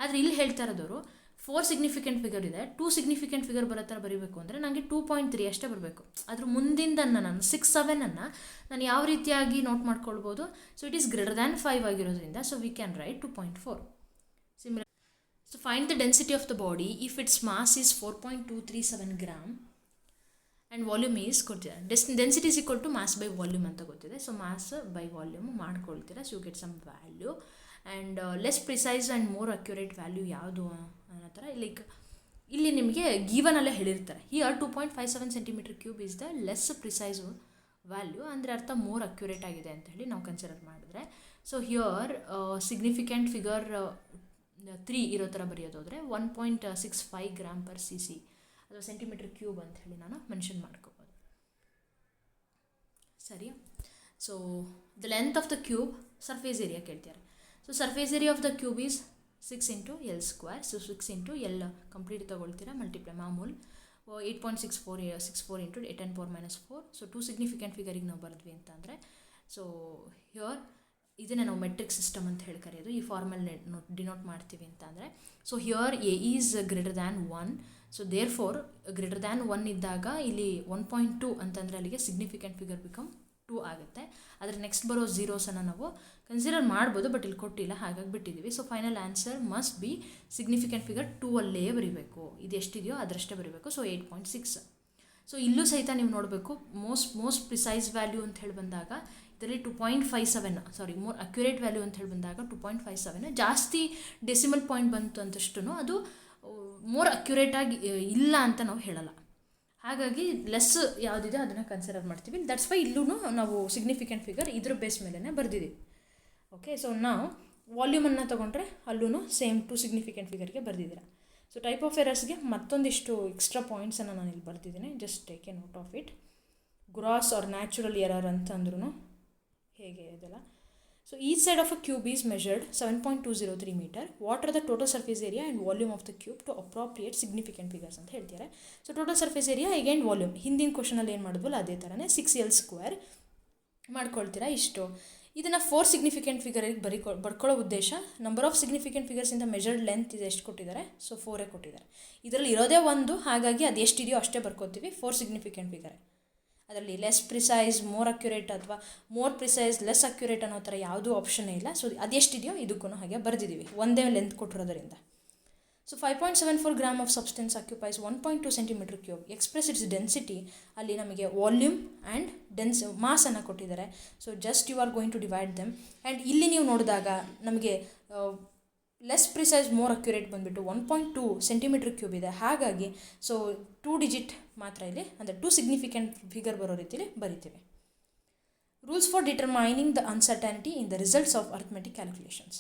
ಆದರೆ ಇಲ್ಲಿ ಹೇಳ್ತಾ ಇರೋದವರು 4 ಸಿಗ್ನಿಫಿಕೆಂಟ್ ಫಿಗರ್ ಇದೆ, 2 ಸಿಗ್ನಿಫಿಕೆಂಟ್ ಫಿಗರ್ ಬರೋ ಥರ ಬರೀಬೇಕು ಅಂದರೆ ನನಗೆ 2.3 ಅಷ್ಟೇ ಬರಬೇಕು. ಅದ್ರ ಮುಂದಿಂದನ್ನು ನಾನು 6 7ಅನ್ನು ನಾನು ಯಾವ ರೀತಿಯಾಗಿ ನೋಟ್ ಮಾಡ್ಕೊಳ್ಬೋದು. So it is greater than 5 ಆಗಿರೋದ್ರಿಂದ so we can write 2.4. Similar. So find the density of the body if its mass is 4.237 gram and volume is ಕೊಡ್ತೀರಾ. Density is equal to mass by volume ಅಂತ ಗೊತ್ತಿದೆ. So mass by volume ಮಾಡ್ಕೊಳ್ತೀರಾ. So you get some value and less precise and more accurate value ಯಾವುದು ಅನ್ನೋ ಥರ like ಇಲ್ಲಿ ನಿಮಗೆ ಗೀವನಲ್ಲೇ ಹೇಳಿರ್ತಾರೆ. Here 2.57 cm³ is the less precise value, ಅಂದರೆ ಅರ್ಥ ಮೋರ್ ಅಕ್ಯುರೇಟ್ ಆಗಿದೆ ಅಂತ ಹೇಳಿ ನಾವು ಕನ್ಸಿಡರ್ ಮಾಡಿದ್ರೆ. ಸೊ ಹಿಯರ್ ಸಿಗ್ನಿಫಿಕೆಂಟ್ ಫಿಗರ್ 3 ಇರೋ ಥರ ಬರೆಯೋದಾದರೆ 1.65 g/cc ಅಥವಾ cm³ ಅಂತ ಹೇಳಿ ನಾನು ಮೆನ್ಷನ್ ಮಾಡ್ಕೋಬೋದು. ಸರಿ. So the length of the cube, surface area ಕೇಳ್ತಾರೆ. So surface area of the cube is 6 × L². So 6 × L complete ತೊಗೊಳ್ತೀರಾ, ಮಲ್ಟಿಪ್ಲೈ ಮಾಮೂಲು 8.64 × 10⁻⁻4. ಸೊ 2 ಸಿಗ್ನಿಫಿಕೆಂಟ್ ಫಿಗರಿಗೆ ನಾವು ಬರೆದ್ವಿ ಅಂತ ಅಂದರೆ ಸೊ ಹಿಯರ್ ಇದನ್ನೇ ನಾವು ಮೆಟ್ರಿಕ್ ಸಿಸ್ಟಮ್ ಅಂತ ಹೇಳಿ ಕರೆಯೋದು. ಈ ಫಾರ್ಮಲ್ ಡಿನೋಟ್ ಮಾಡ್ತೀವಿ ಅಂತ ಅಂದರೆ so here A is greater than 1. So therefore greater than 1 ಇದ್ದಾಗ ಇಲ್ಲಿ 1.2 ಅಂತಂದರೆ ಅಲ್ಲಿಗೆ ಸಿಗ್ನಿಫಿಕೆಂಟ್ ಫಿಗರ್ ಬಿಕಮ್ 2 ಆಗುತ್ತೆ. ಆದರೆ ನೆಕ್ಸ್ಟ್ ಬರೋ ಝೀರೋಸನ್ನು ನಾವು ಕನ್ಸಿಡರ್ ಮಾಡ್ಬೋದು, ಬಟ್ ಇಲ್ಲಿ ಕೊಟ್ಟಿಲ್ಲ ಹಾಗಾಗಿ ಬಿಟ್ಟಿದ್ದೀವಿ. So final answer must be significant figure 2 ಅಲ್ಲೇ ಬರೀಬೇಕು. ಇದು ಎಷ್ಟಿದೆಯೋ ಅದರಷ್ಟೇ ಬರೀಬೇಕು. ಸೊ 8.6. ಸೊ ಇಲ್ಲೂ ಸಹಿತ ನೀವು ನೋಡಬೇಕು, ಮೋಸ್ಟ್ ಪ್ರಿಸೈಸ್ ವ್ಯಾಲ್ಯೂ ಅಂತ ಹೇಳಿ ಬಂದಾಗ ಇದರಲ್ಲಿ 2.57 ಮೋರ್ ಅಕ್ಯುರೇಟ್ ವ್ಯಾಲ್ಯೂ ಅಂತ ಹೇಳಿ ಬಂದಾಗ 2.57 ಜಾಸ್ತಿ ಡೆಸಿಮಲ್ ಪಾಯಿಂಟ್ ಬಂತು ಅಂತಷ್ಟು ಅದು ಮೋರ್ ಅಕ್ಯುರೇಟಾಗಿ ಇಲ್ಲ ಅಂತ ನಾವು ಹೇಳಲ್ಲ. ಹಾಗಾಗಿ ಲೆಸ್ ಯಾವುದಿದೆ ಅದನ್ನು ಕನ್ಸಿಡರ್ ಮಾಡ್ತೀವಿ. ದಟ್ಸ್ ವೈ ಇಲ್ಲೂ ನಾವು ಸಿಗ್ನಿಫಿಕೆಂಟ್ ಫಿಗರ್ ಇದ್ರ ಬೇಸ್ ಮೇಲೇ ಬರೆದಿದ್ದೀವಿ. ಓಕೆ, ಸೊ ನಾವು ವಾಲ್ಯೂಮನ್ನು ತೊಗೊಂಡ್ರೆ ಅಲ್ಲೂ ಸೇಮ್ 2 ಸಿಗ್ನಿಫಿಕೆಂಟ್ ಫಿಗರ್ಗೆ ಬರೆದಿದ್ದೀರ. ಸೊ ಟೈಪ್ ಆಫ್ ಎರರ್ಸ್ಗೆ ಮತ್ತೊಂದಿಷ್ಟು ಎಕ್ಸ್ಟ್ರಾ ಪಾಯಿಂಟ್ಸನ್ನು ನಾನು ಇಲ್ಲಿ ಬರ್ತಿದ್ದೀನಿ. Just take a note of it. Gross or natural error ಅಂತಂದ್ರೂ ಹೇಗೆ ಇದೆಲ್ಲ. So each side of a cube is measured 7.203 meter. What are the total surface area and volume of the cube to appropriate significant figures ಅಂತ ಹೇಳ್ತಾರೆ. So total surface area again volume ಹಿಂದಿನ ಕ್ವಶನಲ್ಲಿ ಏನು ಮಾಡಿದ್ವಲ್ಲ ಅದೇ ಥರನೇ 6L² ಮಾಡ್ಕೊಳ್ತೀರಾ. ಇಷ್ಟು ಇದನ್ನು 4 significant ಫಿಗರಿಗೆ ಬರ್ಕೊಳ್ಳೋ ಉದ್ದೇಶ ನಂಬರ್ ಆಫ್ ಸಿಗ್ನಿಫಿಕೆಂಟ್ ಫಿಗರ್ಸಿಂದ ಮೆಜರ್ಡ್ ಲೆಂತ್ ಇದೆ ಎಷ್ಟು ಕೊಟ್ಟಿದ್ದಾರೆ. ಸೊ 4 ಕೊಟ್ಟಿದ್ದಾರೆ. ಇದರಲ್ಲಿ ಇರೋದೇ 1, ಹಾಗಾಗಿ ಅದು ಎಷ್ಟಿದೆಯೋ ಅಷ್ಟೇ ಬರ್ಕೋತೀವಿ. 4 ಸಿಗ್ನಿಫಿಕೆಂಟ್ ಫಿಗರ್ ಅದರಲ್ಲಿ ಲೆಸ್ ಪ್ರಿಸೈಸ್ ಮೋರ್ ಅಕ್ಯುರೇಟ್ ಅಥವಾ ಮೋರ್ ಪ್ರಿಸೈಸ್ ಲೆಸ್ ಅಕ್ಯುರೇಟ್ ಅನ್ನೋ ಥರ ಯಾವುದೂ ಆಪ್ಷನ್ನೇ ಇಲ್ಲ. ಸೊ ಅದೆಷ್ಟಿದೆಯೋ ಇದಕ್ಕೂ ಹಾಗೆ ಬರೆದಿದ್ದೀವಿ, ಒಂದೇ ಲೆಂತ್ ಕೊಟ್ಟಿರೋದರಿಂದ. So 5.74 gram of substance occupies 1.2 centimetre cube. Express its density, ಅಲ್ಲಿ ನಮಗೆ ವಾಲ್ಯೂಮ್ ಆ್ಯಂಡ್ ಮಾಸನ್ನು ಕೊಟ್ಟಿದ್ದಾರೆ. So just you are going to divide them. And ಇಲ್ಲಿ ನೀವು ನೋಡಿದಾಗ ನಮಗೆ ಲೆಸ್ ಪ್ರಿಸೈಸ್ ಮೋರ್ ಅಕ್ಯುರೇಟ್ ಬಂದುಬಿಟ್ಟು 1.2 ಸೆಂಟಿಮೀಟರ್ ಕ್ಯೂಬ್ ಇದೆ. ಹಾಗಾಗಿ ಸೊ 2 ಡಿಜಿಟ್ ಮಾತ್ರ ಇಲ್ಲಿ, ಅಂದರೆ 2 ಸಿಗ್ನಿಫಿಕೆಂಟ್ ಫಿಗರ್ ಬರೋ ರೀತಿಯಲ್ಲಿ ಬರಿತೀವಿ. Rules for determining the uncertainty in the results of arithmetic calculations.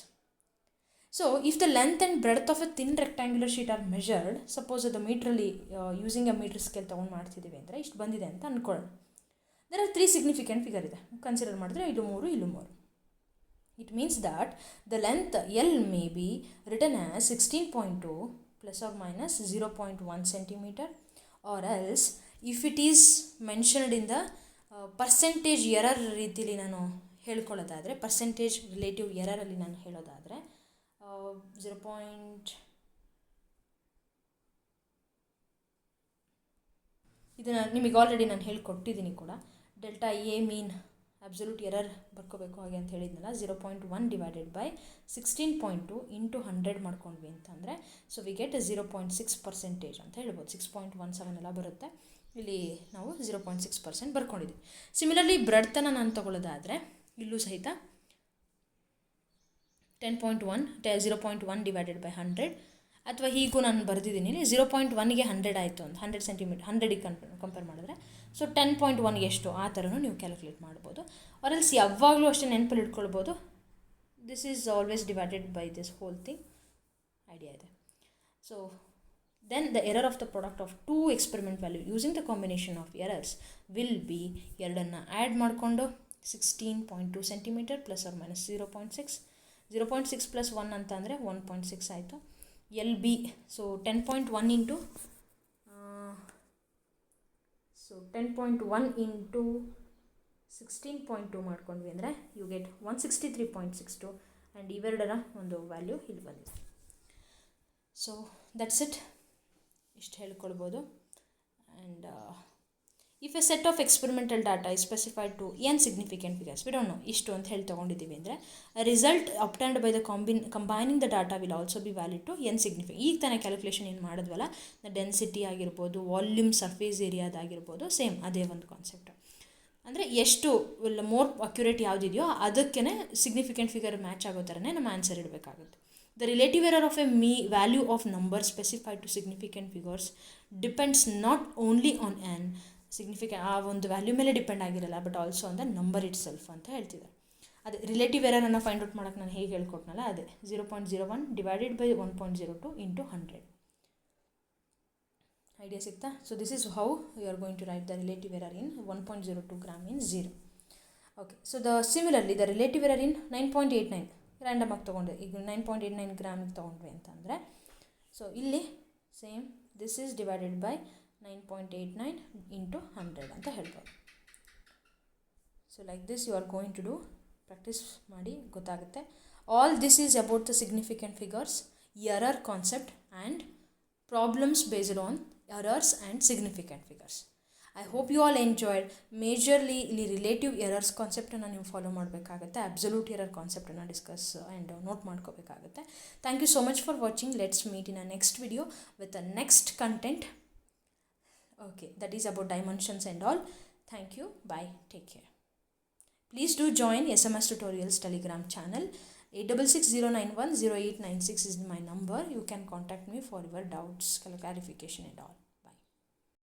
So, if the length and breadth of a thin rectangular sheet are measured, suppose ಅದು ಮೀಟ್ರಲ್ಲಿ ಯೂಸಿಂಗ್ ಅ ಮೀಟರ್ ಸ್ಕೇಲ್ ತೊಗೊಂಡು ಮಾಡ್ತಿದ್ದೀವಿ ಅಂದರೆ ಇಷ್ಟು ಬಂದಿದೆ ಅಂತ ಅಂದ್ಕೊಳ್ಳೋಣ. there are 3 ಸಿಗ್ನಿಫಿಕೆಂಟ್ ಫಿಗರ್ ಇದೆ, ಕನ್ಸಿಡರ್ ಮಾಡಿದ್ರೆ ಇದು 3, ಇಲ್ಲೂ 3. It means that the length L may be written as 16.2 plus or minus 0.1 centimetre, or else if it is mentioned in the percentage error ರೀತಿಲಿ ನಾನು ಹೇಳ್ಕೊಳ್ಳೋದಾದರೆ, ಪರ್ಸೆಂಟೇಜ್ ರಿಲೇಟಿವ್ ಎರರಲ್ಲಿ ನಾನು ಹೇಳೋದಾದರೆ 0. ಇದನ್ನು ನಿಮಗೆ ಆಲ್ರೆಡಿ ನಾನು ಹೇಳಿಕೊಟ್ಟಿದ್ದೀನಿ ಕೂಡ. Delta a mean absolute error ಬರ್ಕೋಬೇಕು ಹಾಗೆ ಅಂತ ಹೇಳಿದ್ನಲ್ಲ, 0.1 ಡಿವೈಡೆಡ್ ಬೈ 16.2 ಇಂಟು 100 ಮಾಡ್ಕೊಂಡ್ವಿ ಅಂತಂದರೆ ಸೊ ವಿ ಗೆಟ್ 0.6% ಅಂತ ಹೇಳ್ಬೋದು. 6.17 ಎಲ್ಲ ಬರುತ್ತೆ. ಇಲ್ಲಿ ನಾವು 0.6% ಬರ್ಕೊಂಡಿದ್ದೀವಿ. ಸಿಮಿಲರ್ಲಿ ಬ್ರೆಡ್ತನ ನಾನು ತೊಗೊಳ್ಳೋದಾದರೆ ಇಲ್ಲೂ ಸಹಿತ 0.1 ಡಿವೈಡೆಡ್ ಬೈ 100, ಅಥವಾ ಹೀಗೂ ನಾನು ಬರೆದಿದ್ದೀನಿ. 0.1ಗೆ 100 ಆಯಿತು ಅಂತ, 100 ಸೆಂಟಿಮೀಟರ್ 100ಗೆ ಕಂಪೇರ್ ಮಾಡಿದ್ರೆ ಸೊ 10.1ಗೆ ಎಷ್ಟು ಆ ಥರನೂ ನೀವು ಕ್ಯಾಲ್ಕುಲೇಟ್ ಮಾಡ್ಬೋದು. ಆರೆಲ್ಸ್ ಯಾವಾಗಲೂ ಅಷ್ಟೇ ನೆನಪಲ್ಲಿ ಇಟ್ಕೊಳ್ಬೋದು, this is always divided by this whole thing idea ಇದೆ. So then the error of the product of 2 experiment value using the combination of errors will be ಎರಡನ್ನು ಆ್ಯಡ್ ಮಾಡಿಕೊಂಡು 16.2 centimetre plus or minus 0.6 plus 1 ಅಂತ ಅಂದರೆ 1.6 ಆಯಿತು. L B so 10.1 into 16.2 ಮಾಡ್ಕೊಂಡ್ವಿ ಅಂದರೆ you get 163.62 and ಇವೆರಡರ ಒಂದು ವ್ಯಾಲ್ಯೂ ಇಲ್ಲಿ ಬಂದಿದೆ. ಸೊ ದಟ್ಸ್ ಇಟ್, ಇಷ್ಟು ಹೇಳ್ಕೊಳ್ಬೋದು. And if a set of experimental data is specified to n significant figures, we don't know ಇಷ್ಟು ಅಂತ ಹೇಳಿ ತೊಗೊಂಡಿದ್ದೀವಿ ಅಂದರೆ result obtained by the combining the data will also be valid to n significant. ಈಗ ತಾನೇ calculation ಏನು ಮಾಡಿದ್ವಲ್ಲ, the density ಆಗಿರ್ಬೋದು, ವಾಲ್ಯೂಮ್ ಸರ್ಫೇಸ್ ಏರಿಯಾದಾಗಿರ್ಬೋದು, ಸೇಮ್ ಅದೇ ಒಂದು ಕಾನ್ಸೆಪ್ಟ್. ಅಂದರೆ ಎಷ್ಟು ಮೋರ್ ಅಕ್ಯುರೇಟ್ ಯಾವುದಿದೆಯೋ ಅದಕ್ಕೇ ಸಿಗ್ನಿಫಿಕೆಂಟ್ ಫಿಗರ್ ಮ್ಯಾಚ್ ಆಗೋ ಥರನೇ ನಮ್ಮ answer ಇಡಬೇಕಾಗುತ್ತೆ. The relative error of a value of number specified to significant figures depends not only on an significant ಆ ಒಂದು ವ್ಯಾಲ್ಯೂ ಮೇಲೆ ಡಿಪೆಂಡ್ ಆಗಿರಲ್ಲ, but also on the number it self ಅಂತ ಹೇಳ್ತಿದ್ದಾರೆ. ಅದೇ ರಿಲೇಟಿವ್ ಎರರನ್ನು ಫೈಂಡ್ ಔಟ್ ಮಾಡೋಕ್ಕೆ ನಾನು ಹೇಗೆ ಹೇಳ್ಕೊಟ್ನಲ್ಲ ಅದೇ 0.01 ಡಿವೈಡೆಡ್ ಬೈ 1.02 ಇಂಟು 100. ಐಡಿಯಾ ಸಿಗ್ತಾ? So this is how you are going to write the relative error in 1.02 gram in 0. Okay, so similarly the relative error in 9.89 random ಆಗಿ ತೊಗೊಂಡೆ. ಈಗ 9.89 ಗ್ರಾಮಿಗೆ ತೊಗೊಂಡ್ವಿ ಅಂತಂದರೆ ಸೊ ಇಲ್ಲಿ same this is divided by 9.89 into 100 ಅಂತ ಹೇಳ್ಬೋದು. So like this you are going to do, practice ಮಾಡಿ ಗೊತ್ತಾಗುತ್ತೆ. All this is about the significant figures, error concept and problems based on errors and significant figures. I hope you all enjoyed. Majorly ಇಲ್ಲಿ relative errors ಕಾನ್ಸೆಪ್ಟನ್ನು ನೀವು follow ಮಾಡಬೇಕಾಗುತ್ತೆ, absolute error ಕಾನ್ಸೆಪ್ಟನ್ನು discuss and note ಮಾಡ್ಕೋಬೇಕಾಗುತ್ತೆ. Thank you so much for watching. Let's meet in a next video with a next content. Okay, that is about dimensions and all. Thank you. Bye. Take care. Please do join SMS Tutorials Telegram channel. 8660910896 is my number. You can contact me for your doubts, clarification and all.